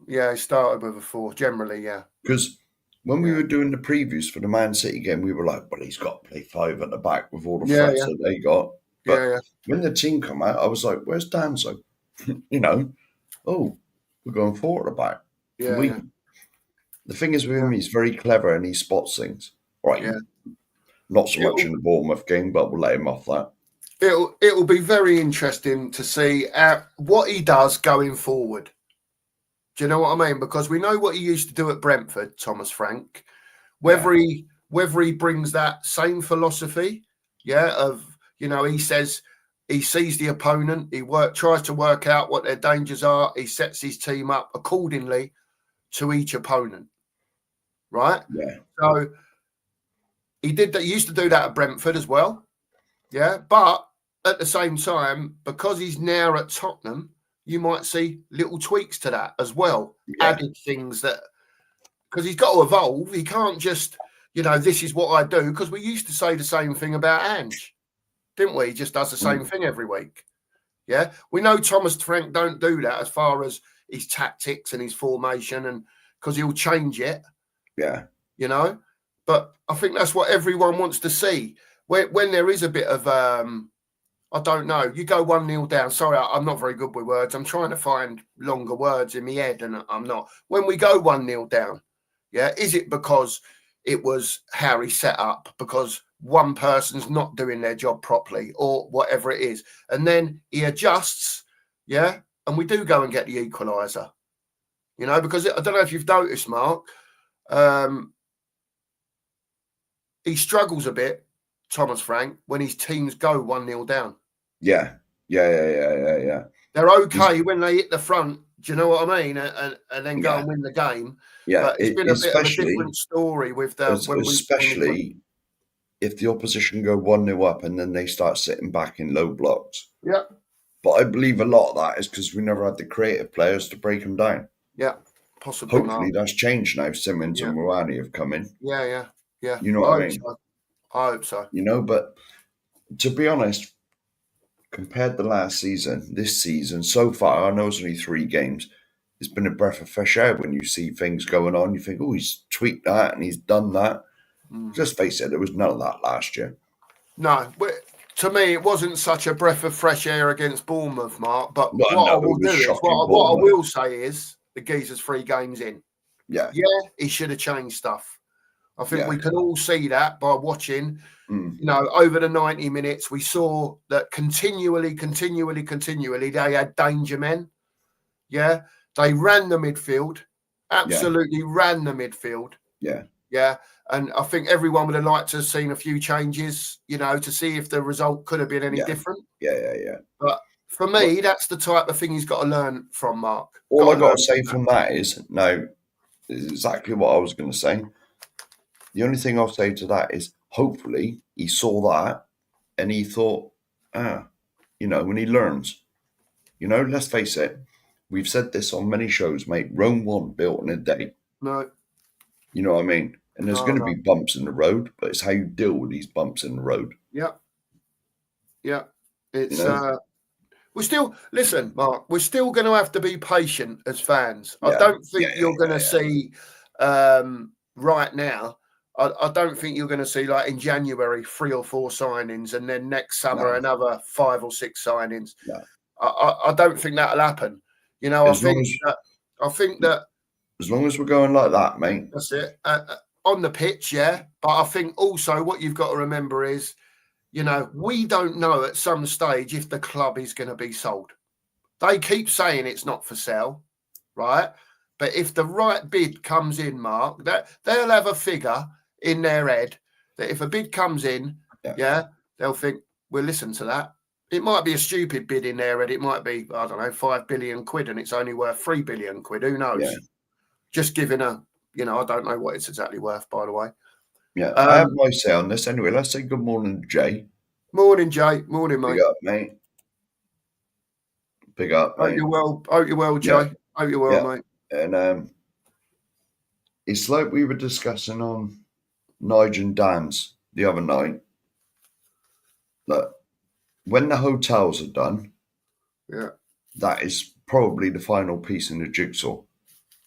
Yeah, he started with a 4, generally, yeah. Because when we were doing the previews for the Man City game, we were like, well, he's got to play 5 at the back with all the threats that they got. But when the team come out, I was like, where's Danzo? We're going 4 at the back. Yeah, The thing is with him, he's very clever and he spots things. Right. Yeah. Not so much in the Bournemouth game, but we'll let him off that. It'll be very interesting to see what he does going forward. Do you know what I mean? Because we know what he used to do at Brentford, Thomas Frank. Whether he brings that same philosophy, of he says he sees the opponent, he tries to work out what their dangers are, he sets his team up accordingly to each opponent, right? Yeah. So he did that. He used to do that at Brentford as well, But at the same time, because he's now at Tottenham, you might see little tweaks to that as well, added things that because he's got to evolve. He can't just, this is what I do. Because we used to say the same thing about Ange, didn't we? He just does the same thing every week. Yeah, we know Thomas Frank don't do that as far as his tactics and his formation, and because he'll change it. Yeah, But I think that's what everyone wants to see. When there is a bit of, I don't know, you go 1-0 down. Sorry, I'm not very good with words. I'm trying to find longer words in my head, and I'm not. When we go 1-0 down, is it because it was Harry set up because one person's not doing their job properly or whatever it is? And then he adjusts, and we do go and get the equaliser. Because I don't know if you've noticed, Mark, he struggles a bit, Thomas Frank, when his teams go 1-0 down. Yeah. They're okay when they hit the front. Do you know what I mean? And then go and win the game. Yeah, but it's been a bit of a different story with them. Especially if the opposition go 1-0 up and then they start sitting back in low blocks. Yeah. But I believe a lot of that is because we never had the creative players to break them down. Yeah, possibly. Hopefully that's changed now. Simmons and Rouhani have come in. Yeah. You know what I mean? So. I hope so. But to be honest, compared to last season, this season, so far, I know it's only 3 games, it's been a breath of fresh air when you see things going on. You think, oh, he's tweaked that and he's done that. Just face it, there was none of that last year. No, but to me, it wasn't such a breath of fresh air against Bournemouth, Mark. But what I will say is the geezer's 3 games in. Yeah, he should have changed stuff. I think we can all see that by watching. Over the 90 minutes, we saw that continually, they had danger men. Yeah, they ran the midfield, absolutely ran the midfield. Yeah. And I think everyone would have liked to have seen a few changes, to see if the result could have been any different. Yeah. But for me, that's the type of thing he's got to learn from, Mark. All I got to say from that is exactly what I was going to say. The only thing I'll say to that is hopefully he saw that and he thought, when he learns. Let's face it. We've said this on many shows, mate. Rome wasn't built in a day. No. You know what I mean? And there's going to be bumps in the road, but it's how you deal with these bumps in the road. Yeah. Yeah. It's we're still, listen, Mark, we're still going to have to be patient as fans. I don't think you're going to see right now. I don't think you're going to see, like in January, 3 or 4 signings, and then next summer another 5 or 6 signings. No. I don't think that'll happen. I think that as long as we're going like that, mate. That's it. On the pitch, yeah. But I think also what you've got to remember is, we don't know at some stage if the club is going to be sold. They keep saying it's not for sale, right? But if the right bid comes in, Mark, that they'll have a figure in their head that if a bid comes in, they'll think, we'll listen to that. It might be a stupid bid in their head. It might be, I don't know, 5 billion quid and it's only worth 3 billion quid. Who knows? Yeah. Just giving I don't know what it's exactly worth, by the way. Yeah, I have my say on this anyway. Let's say good morning, Jay. Morning, Jay. Morning, mate. Big up, mate. Big up, mate. Hope you're well, Jay. Yeah. Hope you're well, mate. And it's like we were discussing on Nigel and Dan's the other night. Look, when the hotels are done, that is probably the final piece in the jigsaw.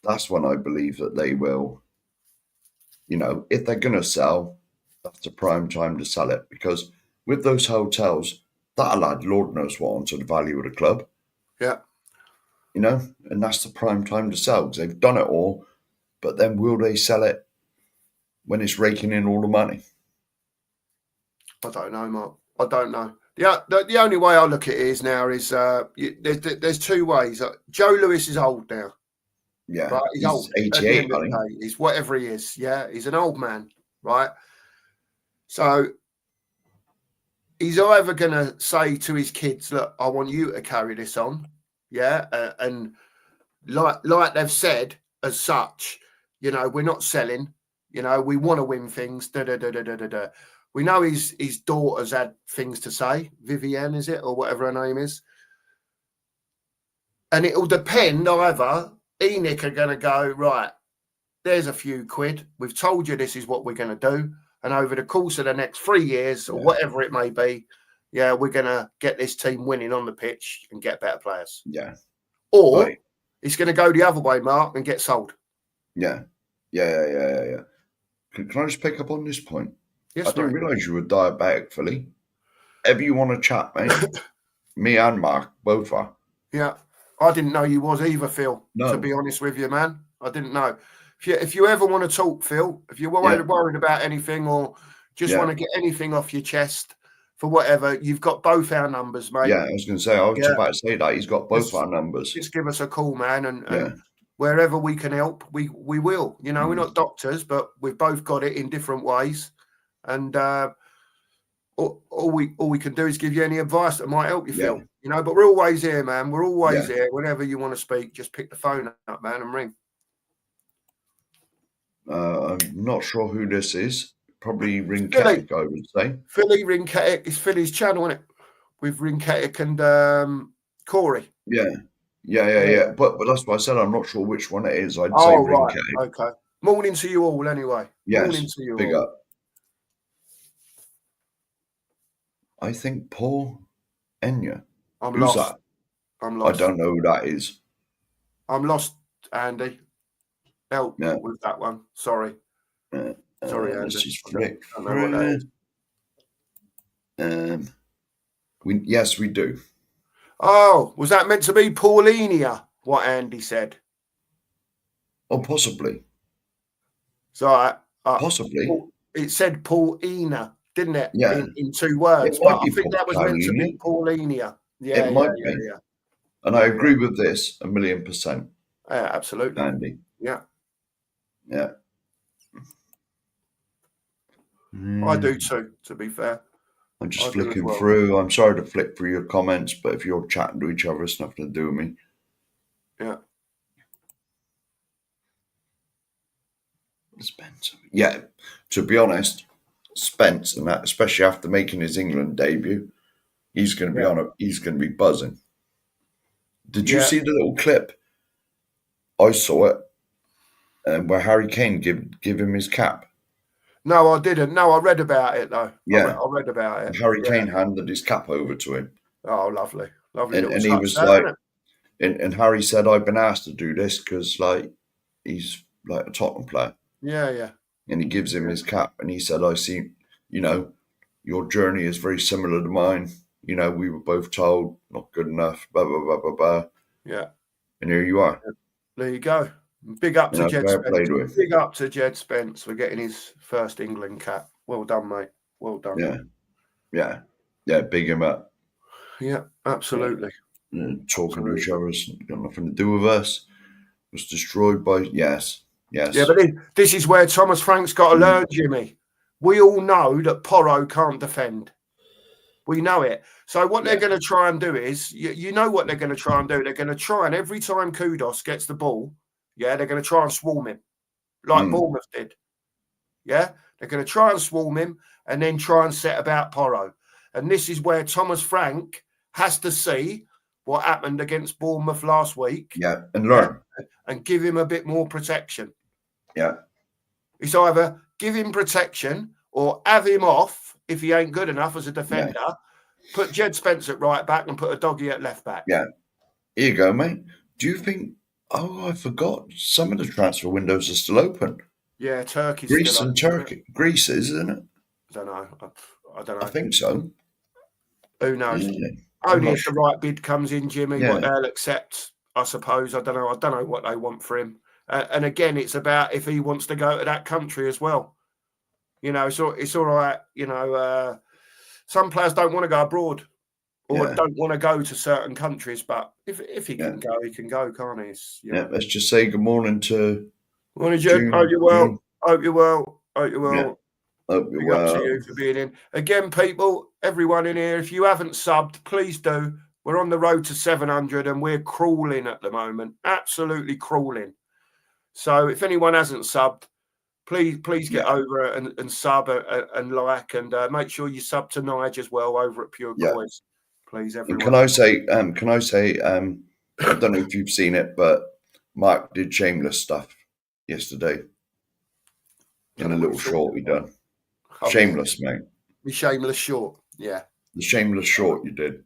That's when I believe that they will, if they're going to sell, that's a prime time to sell it. Because with those hotels, that'll add Lord knows what onto the value of the club. Yeah. And that's the prime time to sell because they've done it all. But then will they sell it when it's raking in all the money? I don't know, Mark. I don't know. The only way I look at it is now is there's 2 ways. Joe Lewis is old now. Yeah, right? He's old. 88, buddy. He's whatever he is. Yeah, he's an old man, right? So he's either going to say to his kids, look, I want you to carry this on. Yeah. And like they've said as such, we're not selling, we want to win things. We know his daughter's had things to say. Vivienne, is it? Or whatever her name is. And it'll depend either Enoch are going to go, right, there's a few quid. We've told you this is what we're going to do. And over the course of the next 3 years or whatever it may be, we're going to get this team winning on the pitch and get better players. Yeah. Or it's going to go the other way, Mark, and get sold. Yeah. Can I just pick up on this point? Yes, I didn't realise you were diabetic, Philly. Ever you want to chat, mate? Me and Mark both are. Yeah. I didn't know you was either, Phil, to be honest with you, man. I didn't know. If you ever want to talk, Phil, if you're worried about anything or just want to get anything off your chest for whatever, you've got both our numbers, mate. Yeah, I was going to say, I was about to say that. He's got both our numbers. Just give us a call, man, and wherever we can help, we will. We're not doctors, but we've both got it in different ways. And all we can do is give you any advice that might help you, Phil. But we're always here, man. We're always here. Whenever you want to speak, just pick the phone up, man, and ring. I'm not sure who this is. Probably Rinketic, I would say. Philly Rinketic. It's Philly's channel, isn't it? With Rinketic and Corey. Yeah. But that's why I said I'm not sure which one it is. I'd say Rinketic. Right. Okay. Morning to you all, anyway. Yes. Morning to you big all. Up. I think Paul Enya. I'm Who's lost. that? I'm lost. I don't know who that is. I'm lost, Andy. Help with that one. Sorry. Sorry, Andy. Let's just I flick don't know what that is. Yes, we do. Oh, was that meant to be Paulinia, what Andy said? Oh, possibly. So possibly. It said Paulina, didn't it? Yeah. In 2 words. But I think that was meant to be Paulinia. Yeah, it might be. Yeah. And I agree with this 1,000,000%. Yeah, absolutely. Andy. Yeah. I do too, to be fair. I'm just flicking through. I'm sorry to flick through your comments, but if you're chatting to each other, it's nothing to do with me. Yeah. Spence. Yeah, to be honest, Spence, and that, especially after making his England debut, He's going to be on it. He's going to be buzzing. Did you see the little clip? I saw it, where Harry Kane give him his cap. No, I didn't. No, I read about it though. Yeah, I read about it. Harry Kane handed his cap over to him. Oh, lovely, lovely. And he was like, and Harry said, "I've been asked to do this because like he's like a Tottenham player." Yeah. And he gives him his cap, and he said, "I see, your journey is very similar to mine. We were both told not good enough, blah blah blah blah blah." Yeah. And here you are. There you go. Big up to Jed Spence. Big up to Jed Spence for getting his first England cap. Well done, mate. Well done. Yeah. Big him up. Yeah, absolutely. Talking to each other's got nothing to do with us. Was destroyed by yes. Yeah, but this is where Thomas Frank's got to learn, Jimmy. We all know that Porro can't defend. We know it. So what they're going to try and do is, you know what they're going to try and do. They're going to try and every time Kudos gets the ball, they're going to try and swarm him, like Bournemouth did. Yeah, they're going to try and swarm him and then try and set about Porro. And this is where Thomas Frank has to see what happened against Bournemouth last week. Yeah, and learn. And give him a bit more protection. Yeah. It's either give him protection or have him off if he ain't good enough as a defender. Yeah. Put Jed Spence at right back and put a doggy at left back. Yeah. Here you go, mate. Do you think... Oh, I forgot. Some of the transfer windows are still open. Yeah, Turkey's Greece still and Turkey. Greece is, isn't it? I don't know. I don't know. I think so. Who knows? Yeah. Only if the right bid comes in, Jimmy, what they'll accept, I suppose. I don't know. I don't know what they want for him. And again, it's about if he wants to go to that country as well. It's all right. Some players don't want to go abroad or don't want to go to certain countries. But if he can go, he can go, can't he? Let's just say good morning to... Morning, Jim. Hope you're well. Hope you're well. Hope you're well. Yeah. Hope you're well. Up to you for being in. Again, people, everyone in here, if you haven't subbed, please do. We're on the road to 700 and we're crawling at the moment. Absolutely crawling. So if anyone hasn't subbed, please get over and sub and like and make sure you sub to Nige as well over at Pure Coins. Please, everyone. Can I say, I don't know if you've seen it, but Mark did shameless stuff yesterday in a little short we done. Shameless, mate. The shameless short, yeah. The shameless short you did.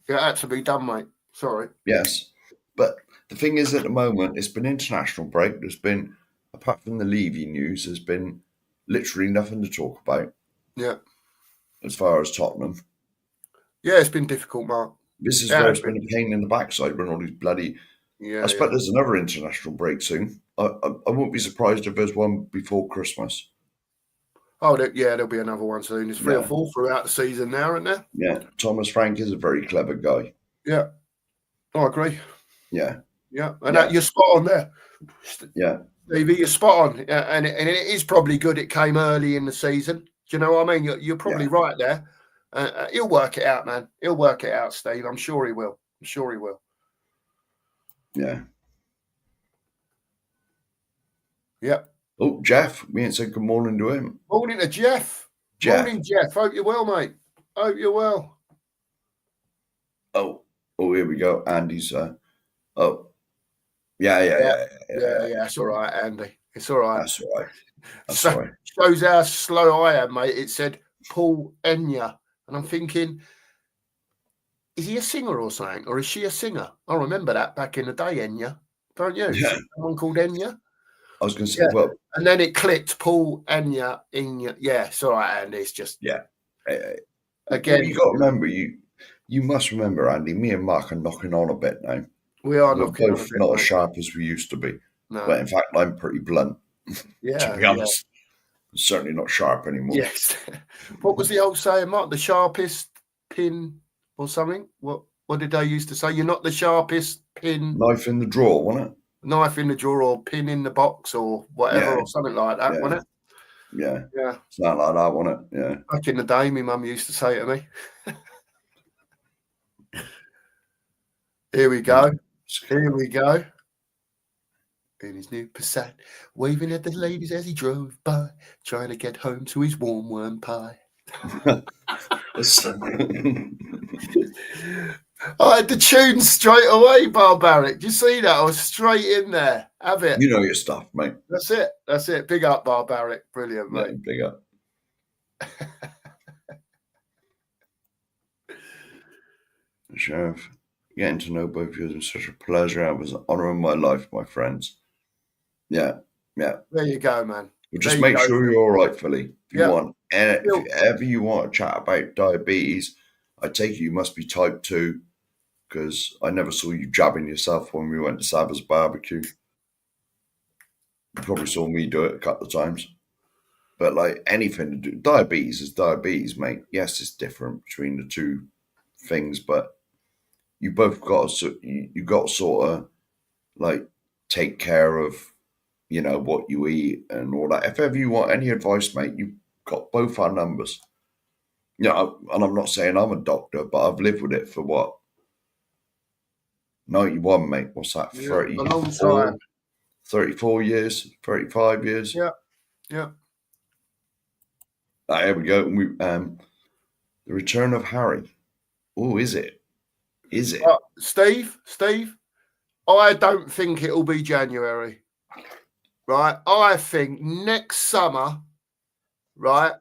Yeah, it had to be done, mate. Sorry. Yes. But the thing is, at the moment, it's been international break. There's been, apart from the Levy news, there's been literally nothing to talk about. Yeah. As far as Tottenham. Yeah, it's been difficult, Mark. This is where it's been a pain in the backside when all these bloody... I expect there's another international break soon. I won't be surprised if there's one before Christmas. Oh, there'll be another one soon. There's 3 or 4 throughout the season now, isn't there? Yeah, Thomas Frank is a very clever guy. Yeah, I agree. Yeah. Yeah, and you're spot on there. Yeah. Stevie, you're spot on. And it is probably good it came early in the season. Do you know what I mean? You're probably right there. He'll work it out, man. He'll work it out, Steve. I'm sure he will. Yeah. Yep. Oh, Jeff. We ain't said good morning to him. Morning to Jeff. Morning, Jeff. Hope you're well, mate. Hope you're well. Oh, here we go. Andy's. Yeah. It's all right, Andy. It's all right. That's all right. That's all right. Shows how slow I am, mate. It said Paul Enya. And I'm thinking, is he a singer or something? Or is she a singer? I remember that back in the day, Enya. Don't you? Yeah. Someone called Enya? I was going to say, well... And then it clicked, Paul Enya. Yeah, it's all right, Andy. It's just... Yeah. Again... You got to remember, you must remember, Andy, me and Mark are knocking on a bit now. We are knocking on a bit. We're both not as sharp as we used to be. No. But in fact, I'm pretty blunt. Yeah. To be honest. I'm certainly not sharp anymore. Yes. What was the old saying, Mark? The sharpest pin or something? What did they used to say? You're not the sharpest pin... Knife in the drawer, wasn't it? Knife in the drawer or pin in the box or whatever or something like that, wasn't it? Yeah. Yeah. Something like that, wasn't it? Yeah. Back in the day, my mum used to say to me. Here we go. In his new Passat, waving at the ladies as he drove by, trying to get home to his warm worm pie. I had the tune straight away, Barbaric. Do you see that? I was straight in there. Have it. You know your stuff, mate. That's it. That's it. Big up, Barbaric. Brilliant, mate. Yeah, big up. Sheriff, getting to know both of you was such a pleasure. It was an honour in my life, my friends. Yeah. There you go, man. Well, just make sure you're all right, Philly. If ever you want to chat about diabetes, I take it you must be type 2, because I never saw you jabbing yourself when we went to Saba's barbecue. You probably saw me do it a couple of times. But like anything to do, diabetes is diabetes, mate. Yes, it's different between the two things, but you both got to sort of like take care of, what you eat and all that. If ever you want any advice, mate, you've got both our numbers. And I'm not saying I'm a doctor, but I've lived with it for what? 91, mate. What's that? 34, a long time. 34 years, 35 years. Yeah. Here we go. The return of Harry. Oh, is it? Is it? Steve, I don't think it'll be January. Right? I think next summer, right,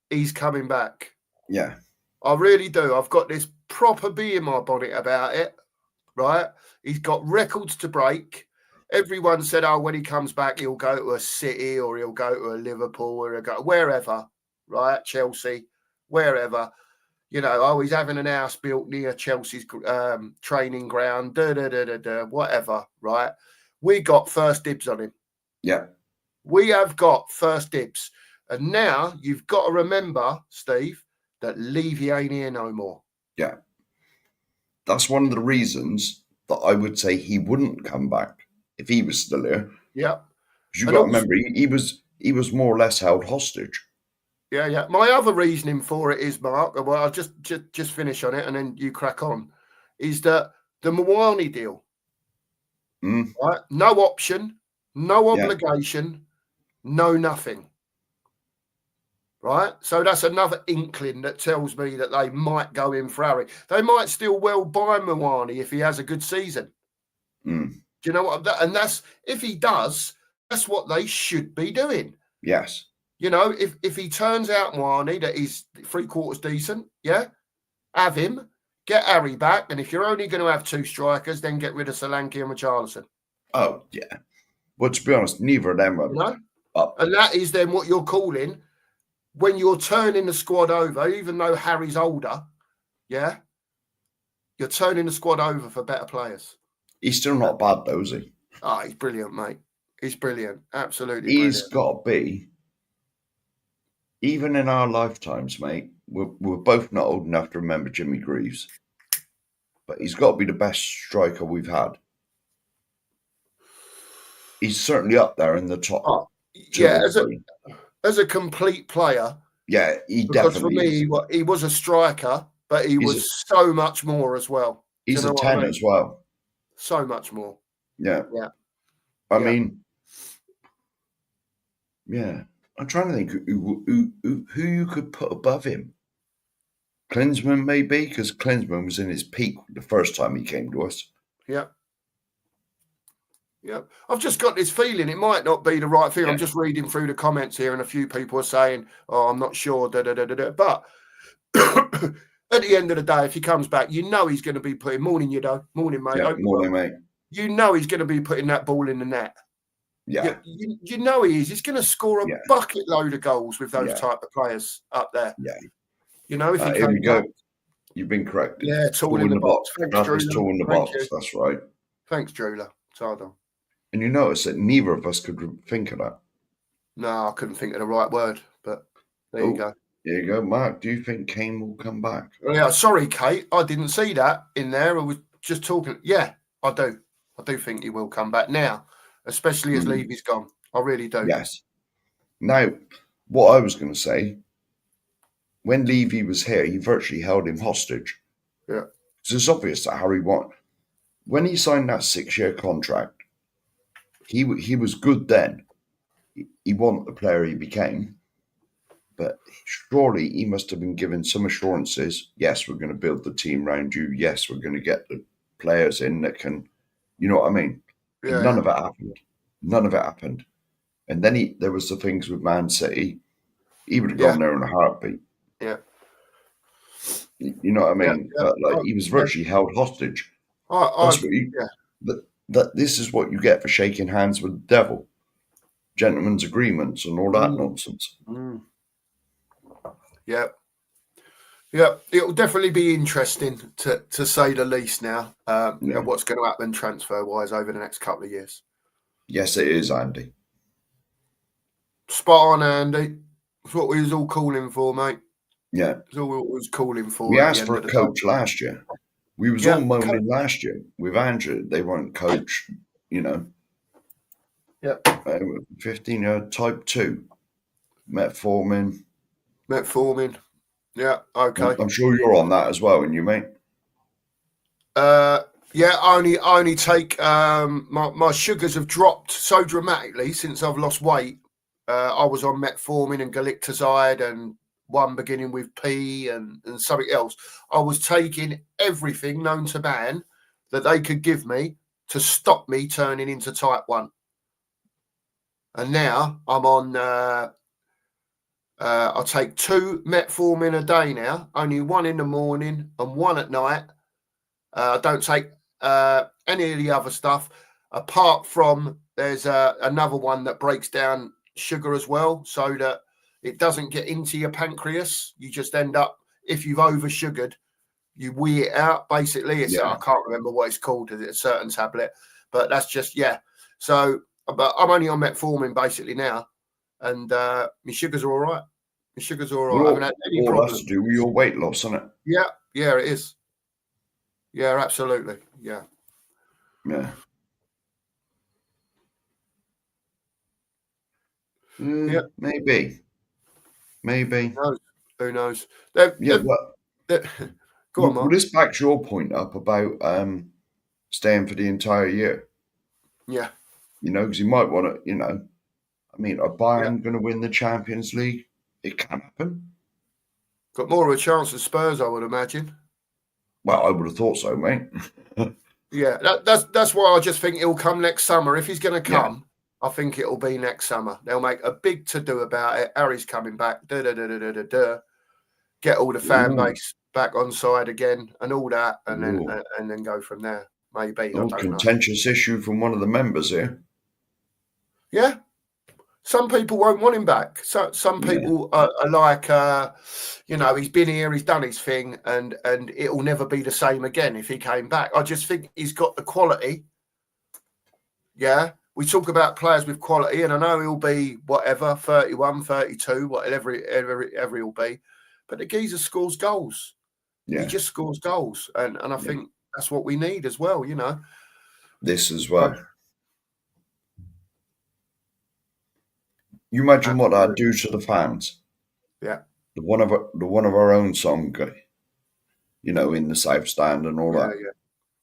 he's coming back. Yeah. I really do. I've got this proper bee in my bonnet about it, right? He's got records to break. Everyone said, when he comes back, he'll go to a City or he'll go to a Liverpool or he'll go wherever, right? Chelsea, wherever. He's having an house built near Chelsea's training ground, whatever, right? We got first dibs on him. Yeah. We have got first dibs. And now you've got to remember, Steve, that Levy ain't here no more. Yeah. That's one of the reasons that I would say he wouldn't come back if he was still here. Yeah. Because you've got to remember, he was more or less held hostage. Yeah. My other reasoning for it is, Mark, well, I'll just finish on it and then you crack on, is that the Mawani deal, right? No option, no obligation, no nothing. Right? So that's another inkling that tells me that they might go in for Harry. They might still well buy Mawani if he has a good season. Do you know what? And that's, if he does, that's what they should be doing. Yes. If he turns out Mawani that he's 3/4 decent, have him, get Harry back. And if you're only going to have two strikers, then get rid of Solanke and Richarlison. Oh, yeah. Well, to be honest, neither of them are up. And that is then what you're calling, when you're turning the squad over, even though Harry's older, you're turning the squad over for better players. He's still not bad, though, is he? Oh, he's brilliant, mate. He's brilliant. Absolutely He's got to be, even in our lifetimes, mate, we're both not old enough to remember Jimmy Greaves, but he's got to be the best striker we've had. He's certainly up there in the top. As a complete player. Yeah, he definitely is. For me, he was a striker, but he was so much more as well. He's a 10 as well. So much more. Yeah. I mean, I'm trying to think who you could put above him. Klinsmann, maybe, because Klinsmann was in his peak the first time he came to us. Yeah. I've just got this feeling it might not be the right thing. I'm just reading through the comments here, and a few people are saying, I'm not sure, But at the end of the day, if he comes back, he's going to be putting, morning, morning, mate. Yeah, morning, mate. He's going to be putting that ball in the net. Yeah. He is. He's going to score a bucket load of goals with those type of players up there. Yeah. If he here we go. You've been corrected. Yeah, tool in the box. Thanks, Drula. Tool in the box. That's right. Thanks, Drula. Well. And you notice that neither of us could think of that. No, I couldn't think of the right word, but there you go. There you go. Mark, do you think Kane will come back? Yeah, sorry, Kate. I didn't see that in there. I was just talking. Yeah, I do. I do think he will come back now, especially as Levy's gone. I really do. Yes. Now, what I was going to say, when Levy was here, he virtually held him hostage. Yeah. Because it's obvious that Harry won. When he signed that 6-year contract, he was good then. He wasn't the player he became. But surely he must have been given some assurances. Yes, we're going to build the team around you. Yes, we're going to get the players in that can, you know what I mean? Yeah, And none of it happened. None of it happened. And then there was the things with Man City. He would have gone there in a heartbeat. Yeah. You know what I mean? Yeah. But like he was virtually held hostage. That's what that this is what you get for shaking hands with the devil. Gentlemen's agreements and all that nonsense. Yeah. Yeah, it'll definitely be interesting to say the least now. What's going to happen transfer-wise over the next couple of years. Yes, it is, Andy. Spot on, Andy. That's what we was all calling for, mate. Yeah. That's all we was calling for. We asked for a coach last year. We was all moaning last year with Andrew. They weren't coached, you know. Yeah. 15 type 2. Metformin. Yeah, okay. I'm sure you're on that as well, and you, mate? Yeah, I only take my sugars have dropped so dramatically since I've lost weight. I was on metformin and galactoside and one beginning with P and something else. I was taking everything known to man that they could give me to stop me turning into type 1. And now I'm on I take 2 metformin a day now, only 1 in the morning and 1 at night. I don't take any of the other stuff, apart from there's another one that breaks down sugar as well, so that it doesn't get into your pancreas. You just end up, if you've over-sugared, you wee it out, basically. I can't remember what it's called, it's a certain tablet, but that's just, So, but I'm only on metformin basically now, and my sugars are all right. My sugars are all right. I haven't had any problems. That's to do with your weight loss, isn't it? Yeah, it is. Yeah, absolutely. Yeah. Maybe. Who knows? Go on, Mark. Well, this backs your point up about staying for the entire year. Yeah. You know, because you might want to, you know, I mean, are Bayern going to win the Champions League? It can happen. Got more of a chance than Spurs, I would imagine. Well, I would have thought so, mate. Yeah, that's why I just think it'll come next summer. If he's going to come, I think it'll be next summer. They'll make a big to-do about it. Harry's coming back. Get all the fan base back on side again and all that, and then go from there. Maybe. Contentious issue from one of the members here. Yeah. Some people won't want him back. So some people are like, you know, he's been here, he's done his thing, and it'll never be the same again if he came back. I just think he's got the quality. Yeah. We talk about players with quality, and I know he'll be whatever, 31, 32, whatever he'll be. But the geezer scores goals. Yeah. He just scores goals. And I think that's what we need as well, you know. This as well. You imagine what that'd do to the fans. Yeah. The one of our own song, you know, in the South Stand and all that.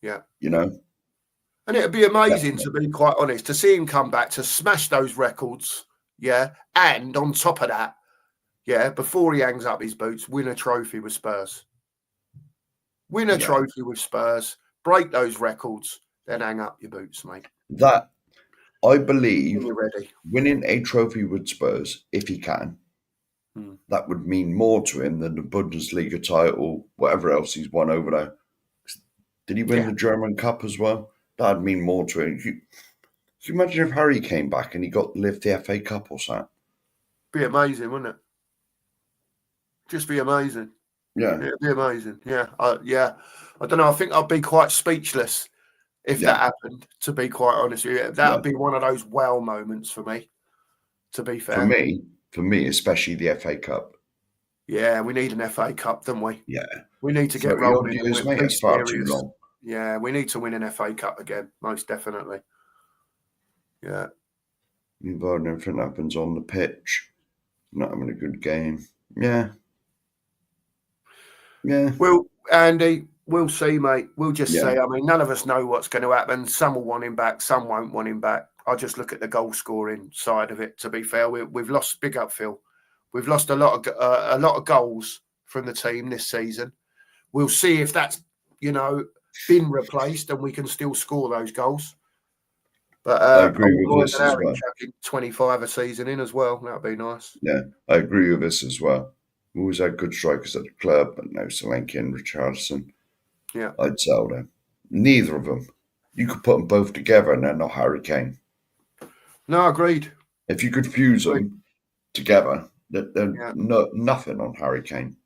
Yeah. You know. And it'd be amazing, to be quite honest, to see him come back to smash those records. Yeah. And on top of that, before he hangs up his boots, win a trophy with Spurs. Win a trophy with Spurs, break those records, then hang up your boots, mate. That, I believe, when you're ready. Winning a trophy with Spurs, if he can, that would mean more to him than the Bundesliga title, whatever else he's won over there. Did he win the German Cup as well? That'd mean more to him. Can you imagine if Harry came back and he got to lift the FA Cup or something? Be amazing, wouldn't it? Just be amazing. Yeah. It'd be amazing. Yeah. I don't know. I think I'd be quite speechless if that happened, to be quite honest with you. That would be one of those wow moments for me, to be fair. For me, especially the FA Cup. Yeah, we need an FA Cup, don't we? Yeah. We need to get rolling. It's far too long. Yeah, we need to win an FA Cup again, most definitely. Yeah. Involved everything happens on the pitch. Not having a good game. Yeah. Yeah. Well, Andy, we'll see, mate. We'll just see. I mean, none of us know what's going to happen. Some will want him back. Some won't want him back. I just look at the goal scoring side of it, to be fair. We've lost, big up Phil. We've lost a lot of goals from the team this season. We'll see if that's been replaced and we can still score those goals. But I agree with this as well. 25 a season in as well. That'd be nice. Yeah, I agree with this as well. We always had good strikers at the club, but no Solanke and Richardson. Yeah, I'd sell them. Neither of them. You could put them both together and they're not Harry Kane. No, agreed. If you could fuse them together, they're nothing on Harry Kane.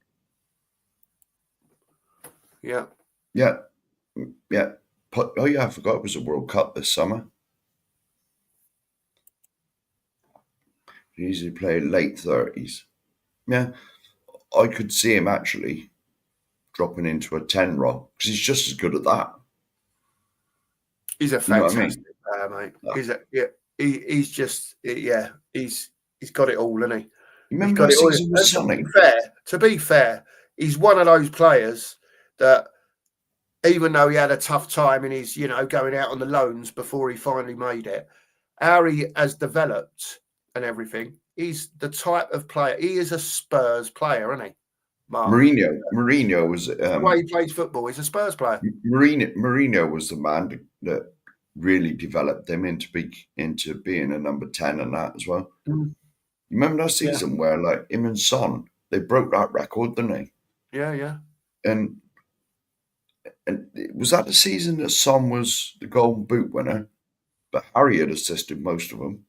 Yeah. Yeah. Yeah. Oh, yeah, I forgot it was a World Cup this summer. He usually play late 30s. Yeah. I could see him actually dropping into a 10 role because he's just as good at that. He's a fantastic player, mate. Yeah. He's got it all, hasn't he? Remember that season with Sonny? To be fair, he's one of those players that, even though he had a tough time in his, going out on the loans before he finally made it, how he has developed and everything, he's the type of player. He is a Spurs player, isn't he? Mark. Mourinho was the way he plays football. He's a Spurs player. Mourinho was the man that really developed him into being a number 10 and that as well. Mm. You remember that season where like him and Son, they broke that record, didn't they? Yeah. And was that the season that Son was the Golden Boot winner, but Harry had assisted most of them?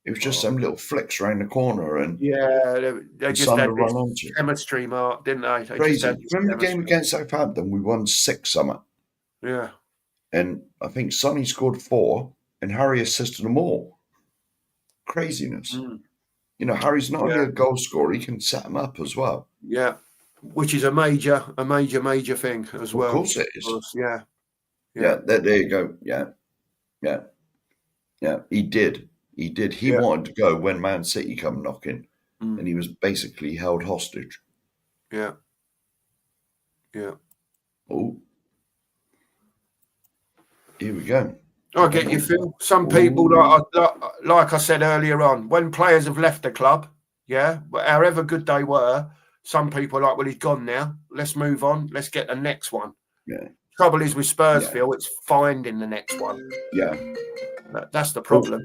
It was just some little flicks around the corner, and they just had this chemistry, Mark, didn't they? Crazy. Remember the game against Southampton? We won 6-0. Yeah. And I think Sonny scored 4, and Harry assisted them all. Craziness. Mm. Harry's not only a goal scorer; he can set them up as well. Yeah, which is a major thing as well. Of course it is. Yeah. There you go. Yeah. He did. He wanted to go when Man City come knocking, and he was basically held hostage. Yeah. Oh, here we go. I get you, Phil. Some people, like I said earlier on, when players have left the club, however good they were, some people are like, well, he's gone now. Let's move on. Let's get the next one. Yeah. Trouble is with Spurs, Phil, it's finding the next one. Yeah. That's the problem.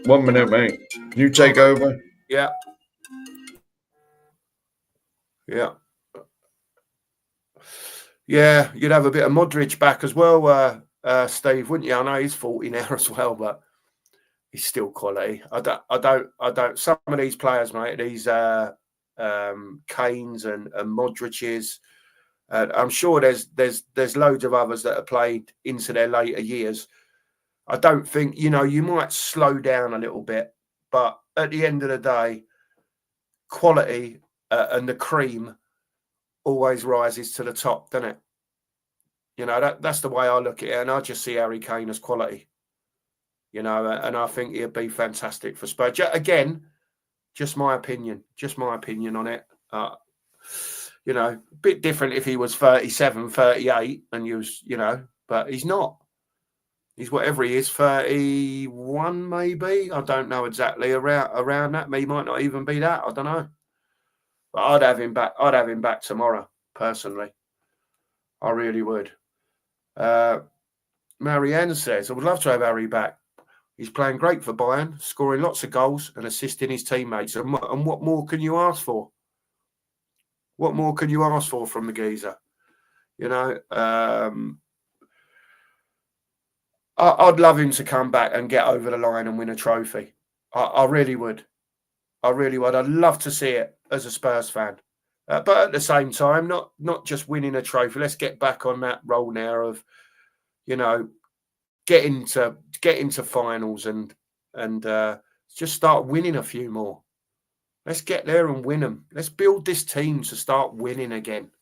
1 minute, mate. Can you take over? Yeah. Yeah, you'd have a bit of Modric back as well, Steve, wouldn't you? I know he's 40 now as well, but he's still quality. I don't. Some of these players, mate, these Kanes and Modric's. I'm sure there's loads of others that have played into their later years. I don't think, you might slow down a little bit, but at the end of the day, quality and the cream always rises to the top, doesn't it? That's the way I look at it, and I just see Harry Kane as quality. And I think he'd be fantastic for Spurs. Again, just my opinion on it. A bit different if he was 37, 38, and he was, but he's not. He's whatever he is, 31 maybe. I don't know exactly around that. He might not even be that. I don't know. But I'd have him back. I'd have him back tomorrow, personally. I really would. Marianne says, I would love to have Harry back. He's playing great for Bayern, scoring lots of goals and assisting his teammates. And what more can you ask for? What more can you ask for from the geezer? I'd love him to come back and get over the line and win a trophy. I really would. I'd love to see it as a Spurs fan. But at the same time, not just winning a trophy. Let's get back on that roll now of, get into finals and just start winning a few more. Let's get there and win them. Let's build this team to start winning again,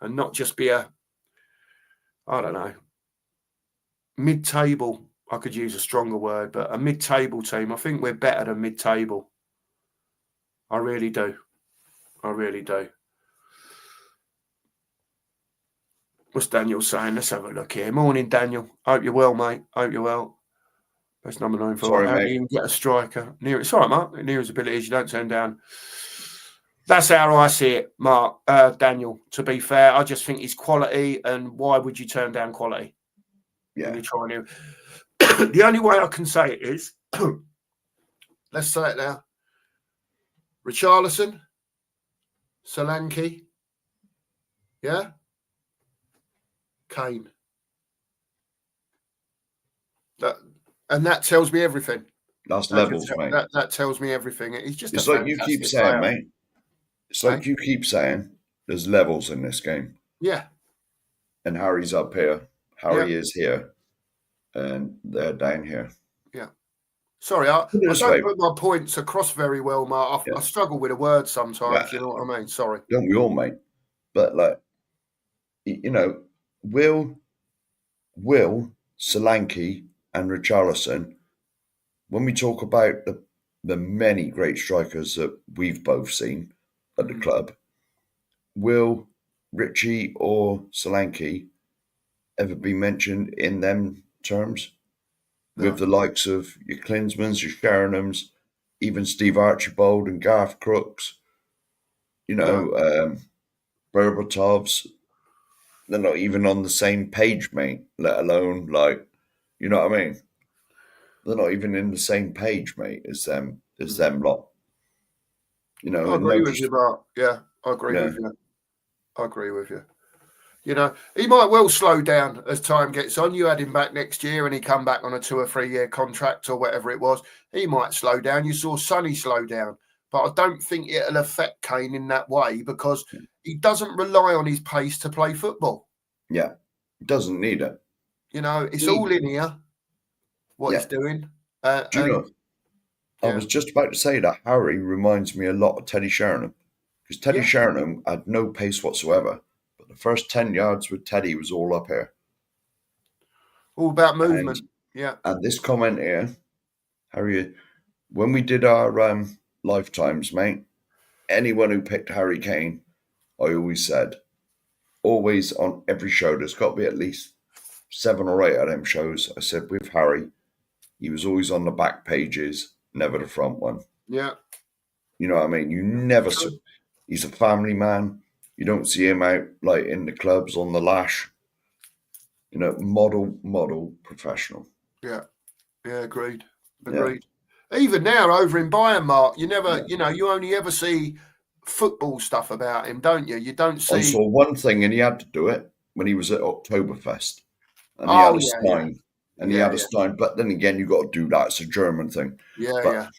and not just be mid-table. I could use a stronger word, but a mid-table team. I think we're better than mid-table. I really do. What's Daniel saying? Let's have a look here. Morning, Daniel. Hope you're well, mate. Hope you're well. Best number 9 for Sorry, how do mate. you even get a striker? It's all right, Mark. Near his abilities, you don't turn down. That's how I see it, Mark. Daniel, to be fair, I just think he's quality, and why would you turn down quality? Yeah. When you're trying to. The only way I can say it is, let's say it now. Richarlison, Solanke, yeah, Kane. That tells me everything. That's levels, mate. That tells me everything. He's just it's a like you keep saying, player. mate. It's like you keep saying, there's levels in this game. Yeah. And Harry's up here. Harry is here. And they're down here. Yeah. Sorry, I don't put my points across very well, Mark. I struggle with a word sometimes, you know what I mean? Sorry. Don't we all, mate? But, like, you know, Will, Solanke, and Richarlison, when we talk about the many great strikers that we've both seen at the club, will Richie or Solanke ever be mentioned in them terms? No. With the likes of your Klinsmans, your Sheringhams, even Steve Archibald and Garth Crooks, you know, Berbatovs, they're not even on the same page, mate, let alone, like, you know what I mean? They're not even in the same page, mate, as them lot. You know, I agree with you, Mark. Yeah, I agree with you. I agree with you. You know, he might well slow down as time gets on. You had him back next year and he come back on a 2 or 3 year contract or whatever it was. He might slow down. You saw Sonny slow down. But I don't think it'll affect Kane in that way because he doesn't rely on his pace to play football. Yeah, he doesn't need it. You know, it's all in here, what he's doing. Do you know, I was just about to say that Harry reminds me a lot of Teddy Sheringham. Because Teddy Sheringham had no pace whatsoever. But the first 10 yards with Teddy was all up here. All about movement. And this comment here, Harry, when we did our lifetimes, mate, anyone who picked Harry Kane, I always said, always on every show, there's got to be at least 7 or 8 of them shows. I said, with Harry, he was always on the back pages, never the front one. Yeah. You know what I mean? You never see. He's a family man. You don't see him out like in the clubs on the lash. You know, model professional. Yeah. Yeah, agreed. Yeah. Even now over in Bayern, Mark, you never, you know, you only ever see football stuff about him, don't you? You don't see. I saw one thing and he had to do it when he was at Oktoberfest. And he had a stein. And he had a stein. But then again, you got to do that. It's a German thing. But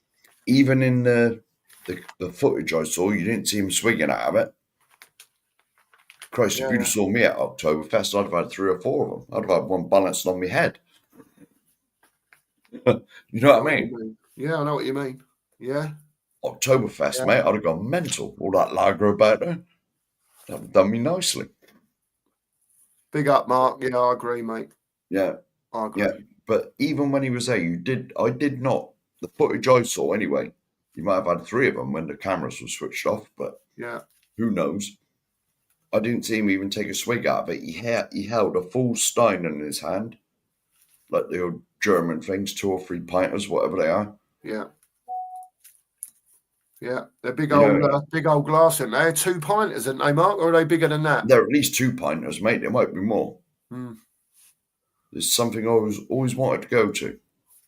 even in the footage I saw, you didn't see him swinging out of it. Christ, if you'd have saw me at Oktoberfest, I'd have had 3 or 4 of them. I'd have had one balanced on my head. You know what I mean? Yeah, I know what you mean. Yeah. Oktoberfest, mate, I'd have gone mental. All that lager about there. That would have done me nicely. Big up, Mark. Yeah, I agree, mate. Yeah. I agree. Yeah. But even when he was there, I did not. The footage I saw anyway, you might have had 3 of them when the cameras were switched off, but who knows? I didn't see him even take a swig out of it. He held a full stein in his hand, like the old German things, 2 or 3 pinters, whatever they are. Yeah. Yeah, they're big old glass, aren't they? 2 pinters, aren't they, Mark? Or are they bigger than that? They're at least 2 pinters, mate. There might be more. There's something I always wanted to go to.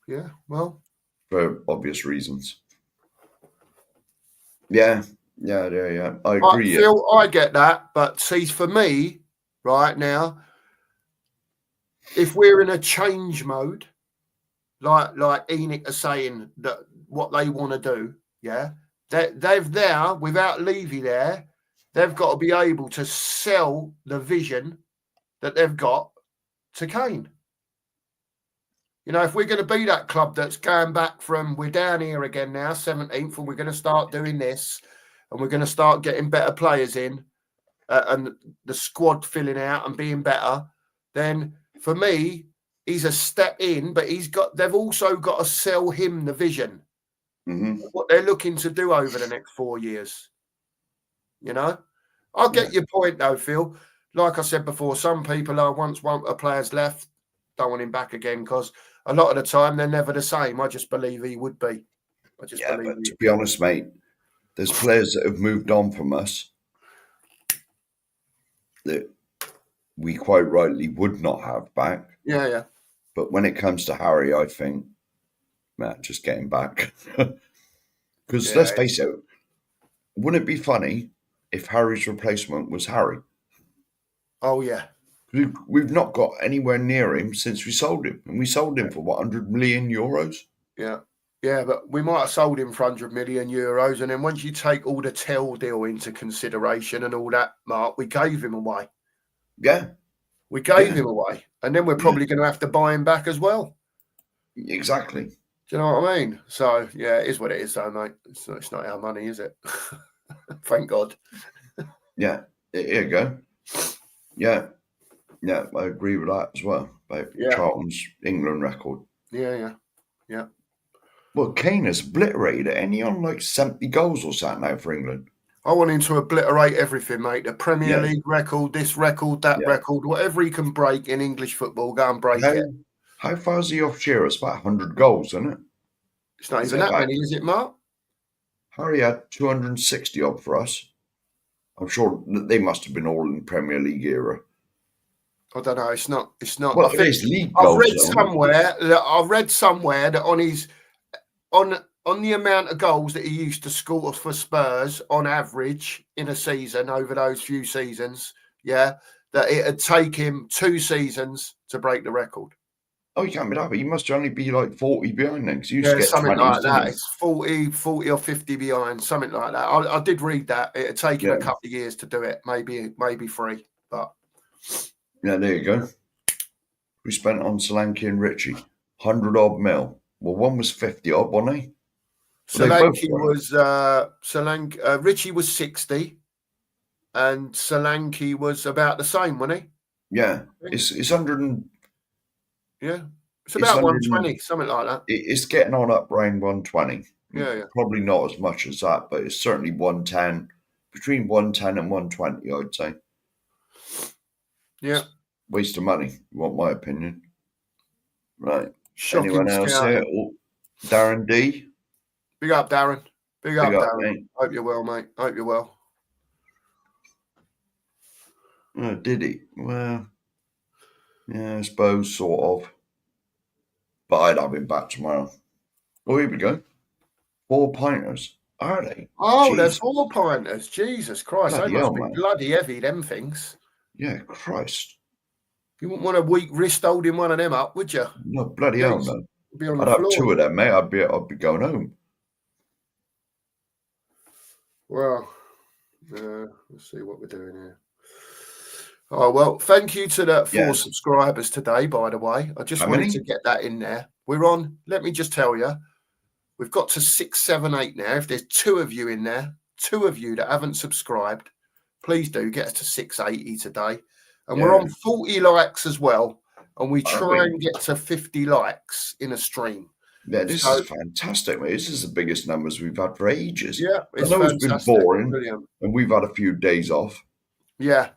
Yeah, well, for obvious reasons. Yeah. I agree. Phil, I get that, but see, for me, right now, if we're in a change mode, like Enoch are saying that what they want to do, they've there without Levy there, they've got to be able to sell the vision that they've got to Kane. You know, if we're going to be that club that's going back from, we're down here again now, 17th, and we're going to start doing this, and we're going to start getting better players in, and the squad filling out and being better, then for me, he's a step in, but they've also got to sell him the vision, what they're looking to do over the next 4 years. You know, I'll get your point though, Phil. Like I said before, some people once want a player's left, don't want him back again because a lot of the time they're never the same. I just believe he would be. But to be honest, mate, there's players that have moved on from us that we quite rightly would not have back. Yeah. But when it comes to Harry, I think, man, just get him back. Because let's face it, wouldn't it be funny if Harry's replacement was Harry? Oh, yeah. We've not got anywhere near him since we sold him. And we sold him for, what, 100 million euros? Yeah. Yeah, but we might have sold him for 100 million euros. And then once you take all the Tell deal into consideration and all that, Mark, we gave him away. Yeah. We gave him away. And then we're probably going to have to buy him back as well. Exactly. Do you know what I mean? So, yeah, it is what it is, though, mate. It's not our money, is it? Thank God. Yeah. Here you go. Yeah. Yeah, I agree with that as well. About Charlton's England record. Yeah. Well, Kane has obliterated it. Ain't he on like 70 goals or something now for England? I want him to obliterate everything, mate. The Premier League record, this record, that record, whatever he can break in English football, go and break it. How far is he off Shearer? It's about 100 goals, isn't it? It's not even that many, is it, Mark? Harry had 260 odd for us. I'm sure they must have been all in the Premier League era. I don't know. It's not. Well, it is league goals. I've read somewhere that on his on the amount of goals that he used to score for Spurs on average in a season over those few seasons, that it'd take him 2 seasons to break the record. Oh, you can't be that, but he must only be like 40 behind then. Something like that. It's 40 or 50 behind, something like that. I did read that. It'd take him a couple of years to do it, maybe 3, but... Yeah, there you go. We spent on Solanke and Richie 100 odd mil. Well, one was 50 odd, wasn't he? Solanke was Richie was 60, and Solanke was about the same, wasn't he? Yeah, it's 100. It's about 120, something like that. It's getting on up around 120. Yeah. Probably not as much as that, but it's certainly 110, between 110 and 120, I'd say. Yeah. Waste of money, you want my opinion. Right. Shocking. Anyone else here? Oh, Darren D. Big up, Darren. Big up, Darren. Mate. Hope you're well, mate. Hope you're well. Oh, did he? Well, yeah, I suppose, sort of. But I'd have him back tomorrow. Oh, here we go. 4 pinters. Are they? Oh, there's 4 pinters. Jesus Christ. Bloody they must be bloody heavy, them things. Yeah, Christ. You wouldn't want a weak wrist holding one of them up, would you? No, bloody hell, no. I'd have 2 of them, mate. I'd be going home. Well, let's see what we're doing here. Oh, well, thank you to the 4 subscribers today, by the way. I just wanted to get that in there. We're on, let me just tell you, we've got to 6, 7, 8 now. If there's 2 of you in there, 2 of you that haven't subscribed, please do get us to 680 today. And we're on 40 likes as well. And we try and get to 50 likes in a stream. Yeah, this is fantastic, mate. This is the biggest numbers we've had for ages. Yeah, I know it's been boring, and we've had a few days off. Yeah.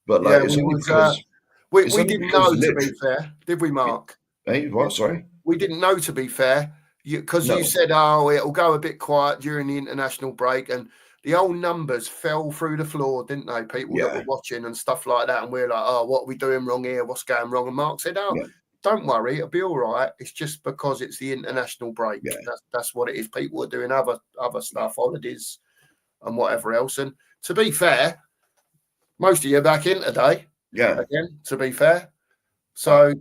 But it's only because... we didn't know, to be fair. Did we, Mark? Hey, what? Sorry? We didn't know, to be fair. Because you said, it'll go a bit quiet during the international break. And the old numbers fell through the floor, didn't they? People that were watching and stuff like that. And we're like, what are we doing wrong here? What's going wrong? And Mark said, don't worry, it'll be all right. It's just because it's the international break. Yeah. That's what it is. People are doing other stuff, holidays and whatever else. And to be fair, most of you are back in today. Yeah. Again, to be fair. So,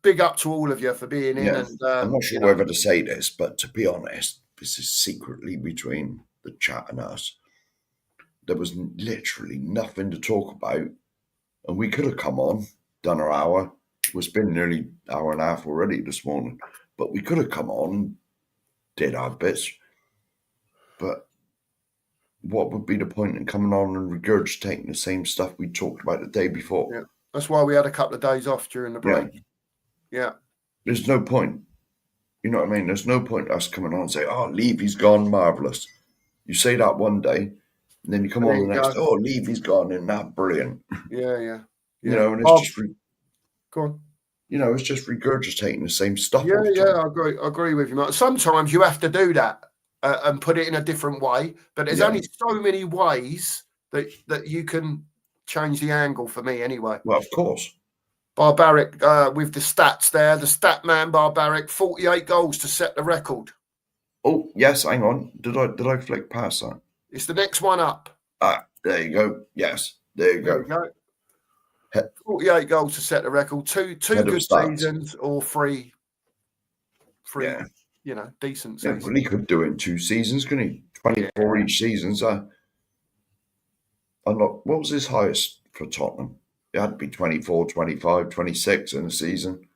big up to all of you for being in. And, I'm not sure whether to say this, but to be honest, this is secretly between the chat and us. There was literally nothing to talk about. And we could have come on, done our hour. It's been nearly an hour and a half already this morning. But we could have come on and did our bits. But what would be the point in coming on and regurgitating the same stuff we talked about the day before? Yeah. That's why we had a couple of days off during the break. Yeah. There's no point. You know what I mean? There's no point us coming on and say, Levy's gone, marvellous. You say that one day, and then you come on the next, Levy's gone, and that brilliant. Yeah. And it's just... Go on. it's just regurgitating the same stuff. Yeah, all the yeah, time. I agree with you, Mark. Sometimes you have to do that and put it in a different way, but there's only so many ways that you can change the angle for me anyway. Well, of course. Barbaric with the stats there, the stat man Barbaric, 48 goals to set the record. Oh, yes, hang on. Did I flick past that? It's the next one up. Ah, there you go. Yes, there you go. 48 goals to set the record. Two good seasons or three, decent seasons. Well, he could do it in 2 seasons, couldn't he? 24 each season. So what was his highest for Tottenham? It had to be 24, 25, 26 in a season.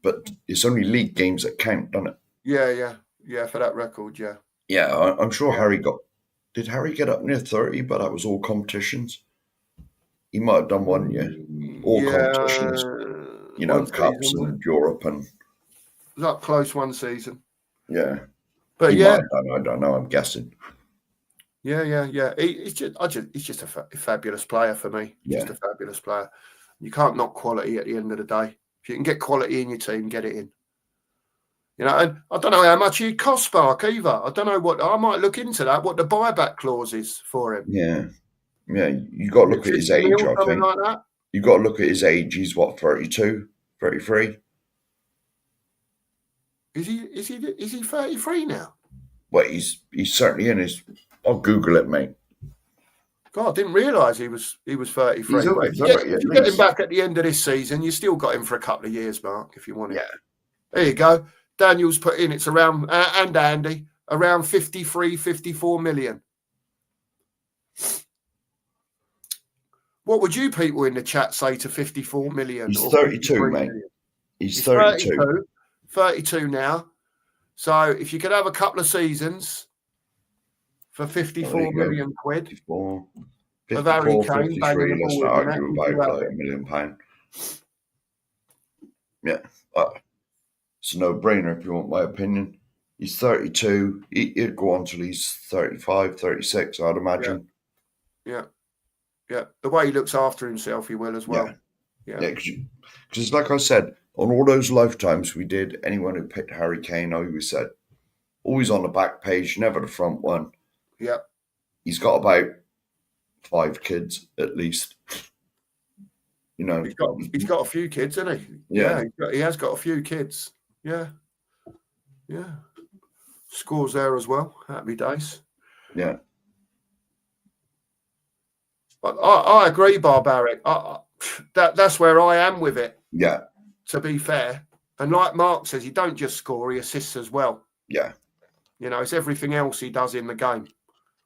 But it's only league games that count, doesn't it? Yeah, for that record, yeah. Yeah, I'm sure Harry did Harry get up near 30, but that was all competitions? He might have done one, all competitions, cups and Europe and... Was that close one season? Yeah. But he might have done, I don't know, I'm guessing. Yeah. He's just a fabulous player for me. Just a fabulous player. You can't knock quality at the end of the day. If you can get quality in your team, get it in. And I don't know how much he'd cost Spark either. I don't know what, I might look into that, what the buyback clause is for him. Yeah, you got to look at his age, I think. Like that. You got to look at his age. He's what, 32, 33? Is he 33 now? Well, he's certainly in his... I'll Google it, mate. God, I didn't realise he was 33. He's over 30, if you get him back at the end of this season, you still got him for a couple of years, Mark, if you want it. Yeah. There you go. Daniel's put in, it's around, and Andy, around 53, 54 million. What would you people in the chat say to 54 million? He's 32, mate. He's 32. 32 now. So if you could have a couple of seasons for 54 million quid. 54, of Harry Kane, 53, let's not argue about like £1 million. Yeah. It's a no-brainer if you want my opinion. He's 32. He'd go on till he's 35, 36, I'd imagine. Yeah. The way he looks after himself, he will as well. Yeah, because like I said, on all those lifetimes we did, anyone who picked Harry Kane, I always said, always on the back page, never the front one. Yeah. He's got about 5 kids at least. He's got a few kids, hasn't he? Yeah. He has got a few kids. Yeah. Scores there as well. Happy days. Yeah. But I agree, Barbaric. That's where I am with it. Yeah. To be fair. And like Mark says, he don't just score, he assists as well. Yeah. It's everything else he does in the game.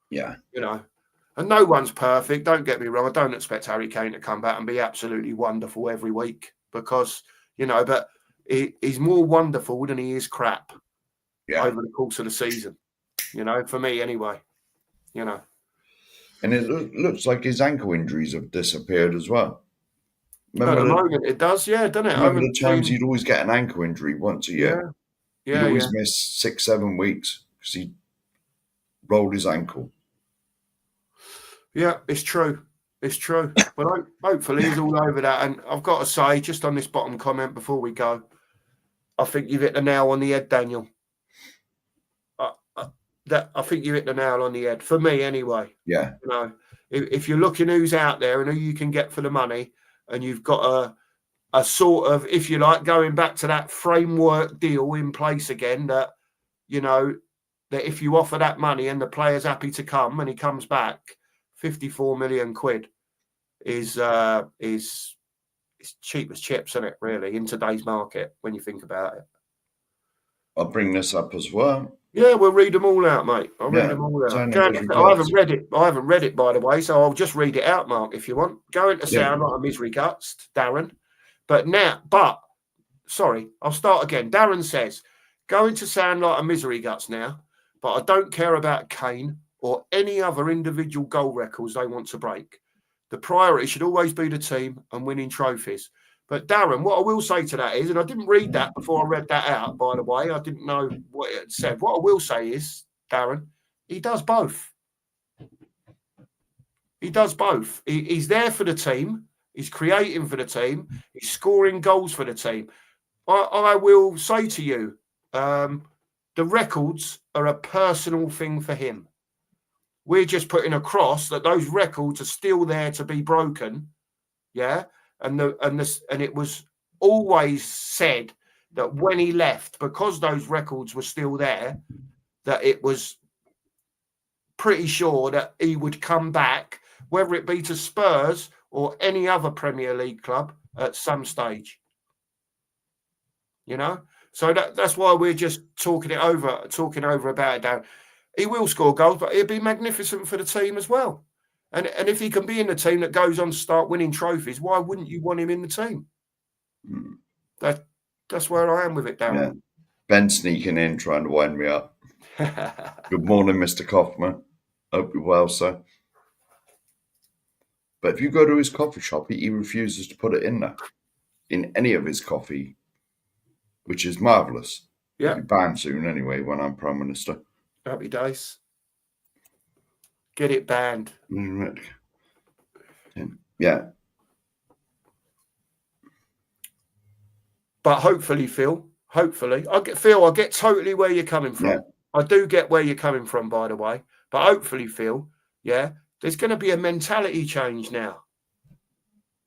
Yeah. And no one's perfect. Don't get me wrong. I don't expect Harry Kane to come back and be absolutely wonderful every week because, but he's more wonderful than he is crap over the course of the season, for me anyway, And it looks like his ankle injuries have disappeared as well. Remember at the moment it does, doesn't it? Remember the times he'd always get an ankle injury once a year? He'd always miss 6-7 weeks because he rolled his ankle. Yeah, it's true. But hopefully he's all over that. And I've got to say, just on this bottom comment before we go, I think you've hit the nail on the head, Daniel. I think you hit the nail on the head, for me anyway. Yeah. If you're looking who's out there and who you can get for the money, and you've got a sort of, if you like, going back to that framework deal in place again, that, that if you offer that money and the player's happy to come and he comes back, 54 million quid is cheap as chips, isn't it, really, in today's market, when you think about it. I'll bring this up as well. Yeah, we'll read them all out, mate. I'll read them all out. I haven't read it, by the way, so I'll just read it out, Mark, if you want. Going to sound like a misery guts, Darren. I'll start again. Darren says, going to sound like a misery guts now, but I don't care about Kane or any other individual goal records they want to break. The priority should always be the team and winning trophies. But Darren, what I will say to that is, and I didn't read that before I read that out, by the way, I didn't know what it said. What I will say is, Darren, he does both. He does both. He's there for the team He's creating for the team. He's scoring goals for the team. I will say to you, the records are a personal thing for him. We're just putting across that those records are still there to be broken. Yeah. And it was always said that when he left, because those records were still there, that it was pretty sure that he would come back, whether it be to Spurs or any other Premier League club at some stage. You know? So that's why we're just talking over about it, Darren. He will score goals, but it'll be magnificent for the team as well. And if he can be in the team that goes on to start winning trophies, why wouldn't you want him in the team? That's where I am with it, Darren. Yeah. Ben sneaking in, trying to wind me up. Good morning, Mr. Kaufman. Hope you're well, sir. But if you go to his coffee shop, he refuses to put it in there, in any of his coffee, which is marvellous. Yeah. It'll be banned soon anyway when I'm Prime Minister. Happy days. Get it banned. Yeah. But hopefully, Phil, I get totally where you're coming from. Yeah. I do get where you're coming from, by the way. But hopefully, Phil, yeah, there's going to be a mentality change now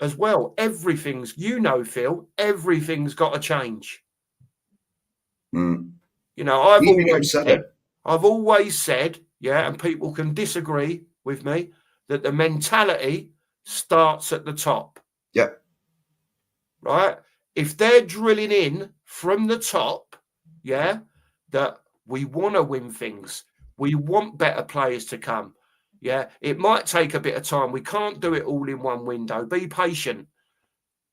as well. Phil, everything's got to change. You know, I've always said, yeah, and people can disagree with me, that the mentality starts at the top. Yeah. Right? If they're drilling in from the top, yeah, that we want to win things, we want better players to come. Yeah, it might take a bit of time. We can't do it all in one window. Be patient.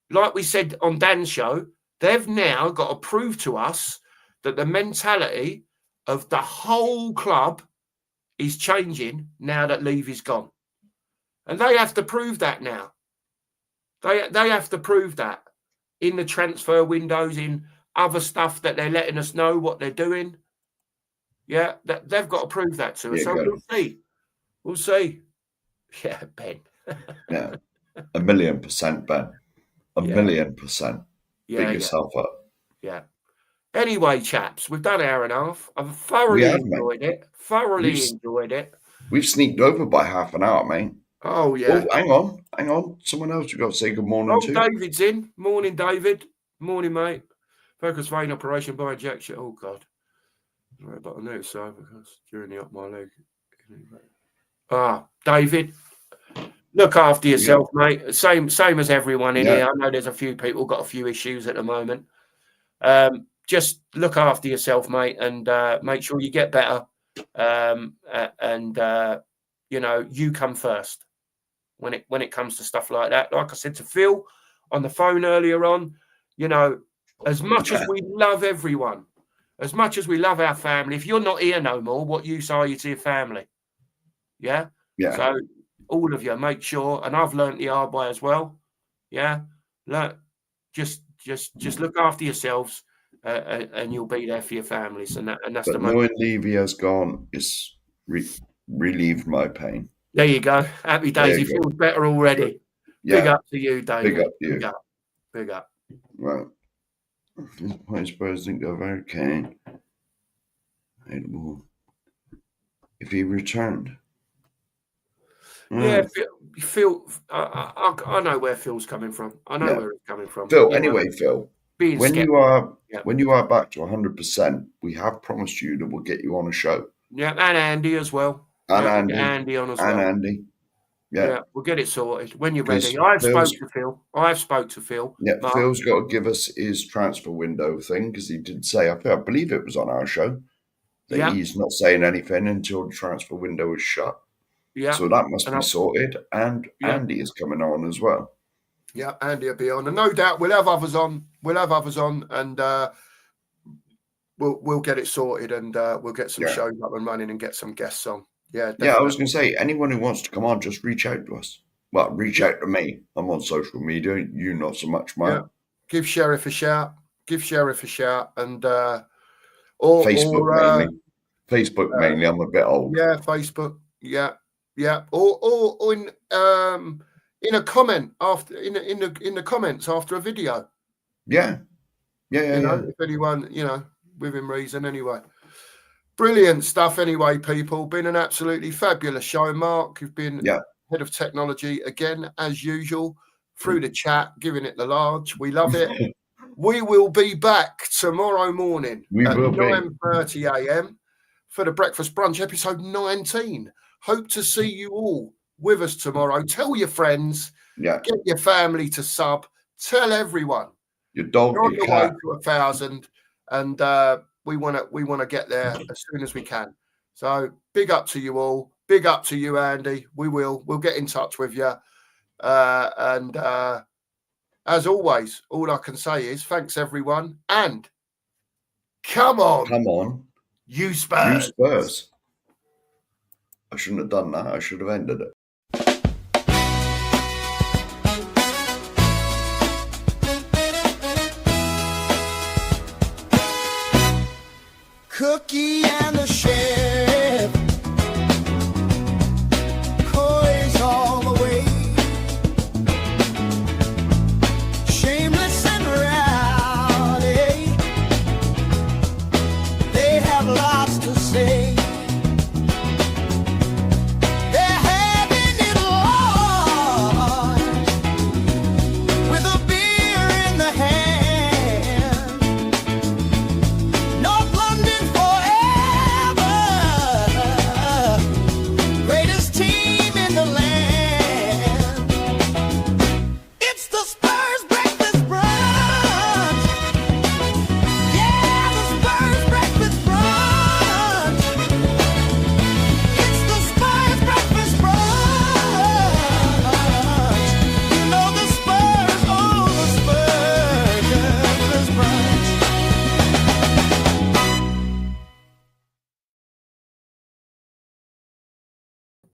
Like we said on Dan's show, they've now got to prove to us that the mentality of the whole club is changing now that Levy's gone. And they have to prove that now. They have to prove that in the transfer windows, in other stuff that they're letting us know what they're doing. Yeah, they've got to prove that to us. Yeah, so we'll see. We'll see. Yeah, Ben. Yeah, 1,000,000%, Ben. A 1,000,000%. Yeah, Big yourself up. Yeah. Anyway, chaps, we've done an hour and a half. I've thoroughly enjoyed it. Enjoyed it. We've sneaked over by half an hour, mate. Oh, yeah. Oh, hang on. Someone else you've got to say good morning to. David's in. Morning, David. Morning, mate. Focus vein operation by injection. Oh, God. Right, but I know so because during the up my leg. David, look after yourself, mate. Same as everyone in here. I know there's a few people got a few issues at the moment. Just look after yourself, mate, and make sure you get better. You know, you come first when it comes to stuff like that. Like I said to Phil on the phone earlier on, you know, as much as we love everyone, as much as we love our family, if you're not here no more, what use are you to your family? Yeah. So all of you, make sure, and I've learnt the hard way as well. Yeah. Look, just look after yourselves, and you'll be there for your families, and that's the moment. Knowing Levy has gone is relieved my pain. There you go. Happy days. He feels better already. Yeah. Big up to you, David. Big up to you. Big up. Right. I suppose think of Harry Kane. If he returned. Yeah, Phil. I know where Phil's coming from. I know where he's coming from. Phil, anyway, Phil. When you are back to 100%, we have promised you that we'll get you on a show. Yeah, and Andy as well. And Andy on as well. And Andy. Yeah, we'll get it sorted when you're ready. I've spoke to Phil. Yeah, Mark. Phil's got to give us his transfer window thing because he did say, I believe it was on our show, that he's not saying anything until the transfer window is shut. Yeah. So that must be sorted. And Andy is coming on as well. Yeah, Andy will be on. And no doubt we'll have others on. And we'll get it sorted, and we'll get some shows up and running and get some guests on. Yeah, definitely. Yeah, I was going to say, anyone who wants to come on, just reach out to us. Well, reach out to me. I'm on social media. You not so much, mate. Yeah. Give Sheriff a shout. And Facebook mainly. Facebook mainly. I'm a bit old. Yeah, Facebook. Yeah. Or in in a comment after in the comments after a video. Yeah. If anyone, within reason anyway. Brilliant stuff anyway, people. Been an absolutely fabulous show, Mark. You've been head of technology again, as usual, through the chat, giving it the large. We love it. We will be back tomorrow morning at 9:30 a.m. for the Breakfast Brunch, episode 19. Hope to see you all with us tomorrow. Tell your friends. Get your family to sub. Tell everyone. Your dog, You're on your your way cat. to 1,000, and we want to get there as soon as we can. So big up to you all. Big up to you, Andy. We'll get in touch with you. And as always, all I can say is thanks, everyone, and come on, you Spurs. You Spurs. I shouldn't have done that. I should have ended it. Cookie and the shell.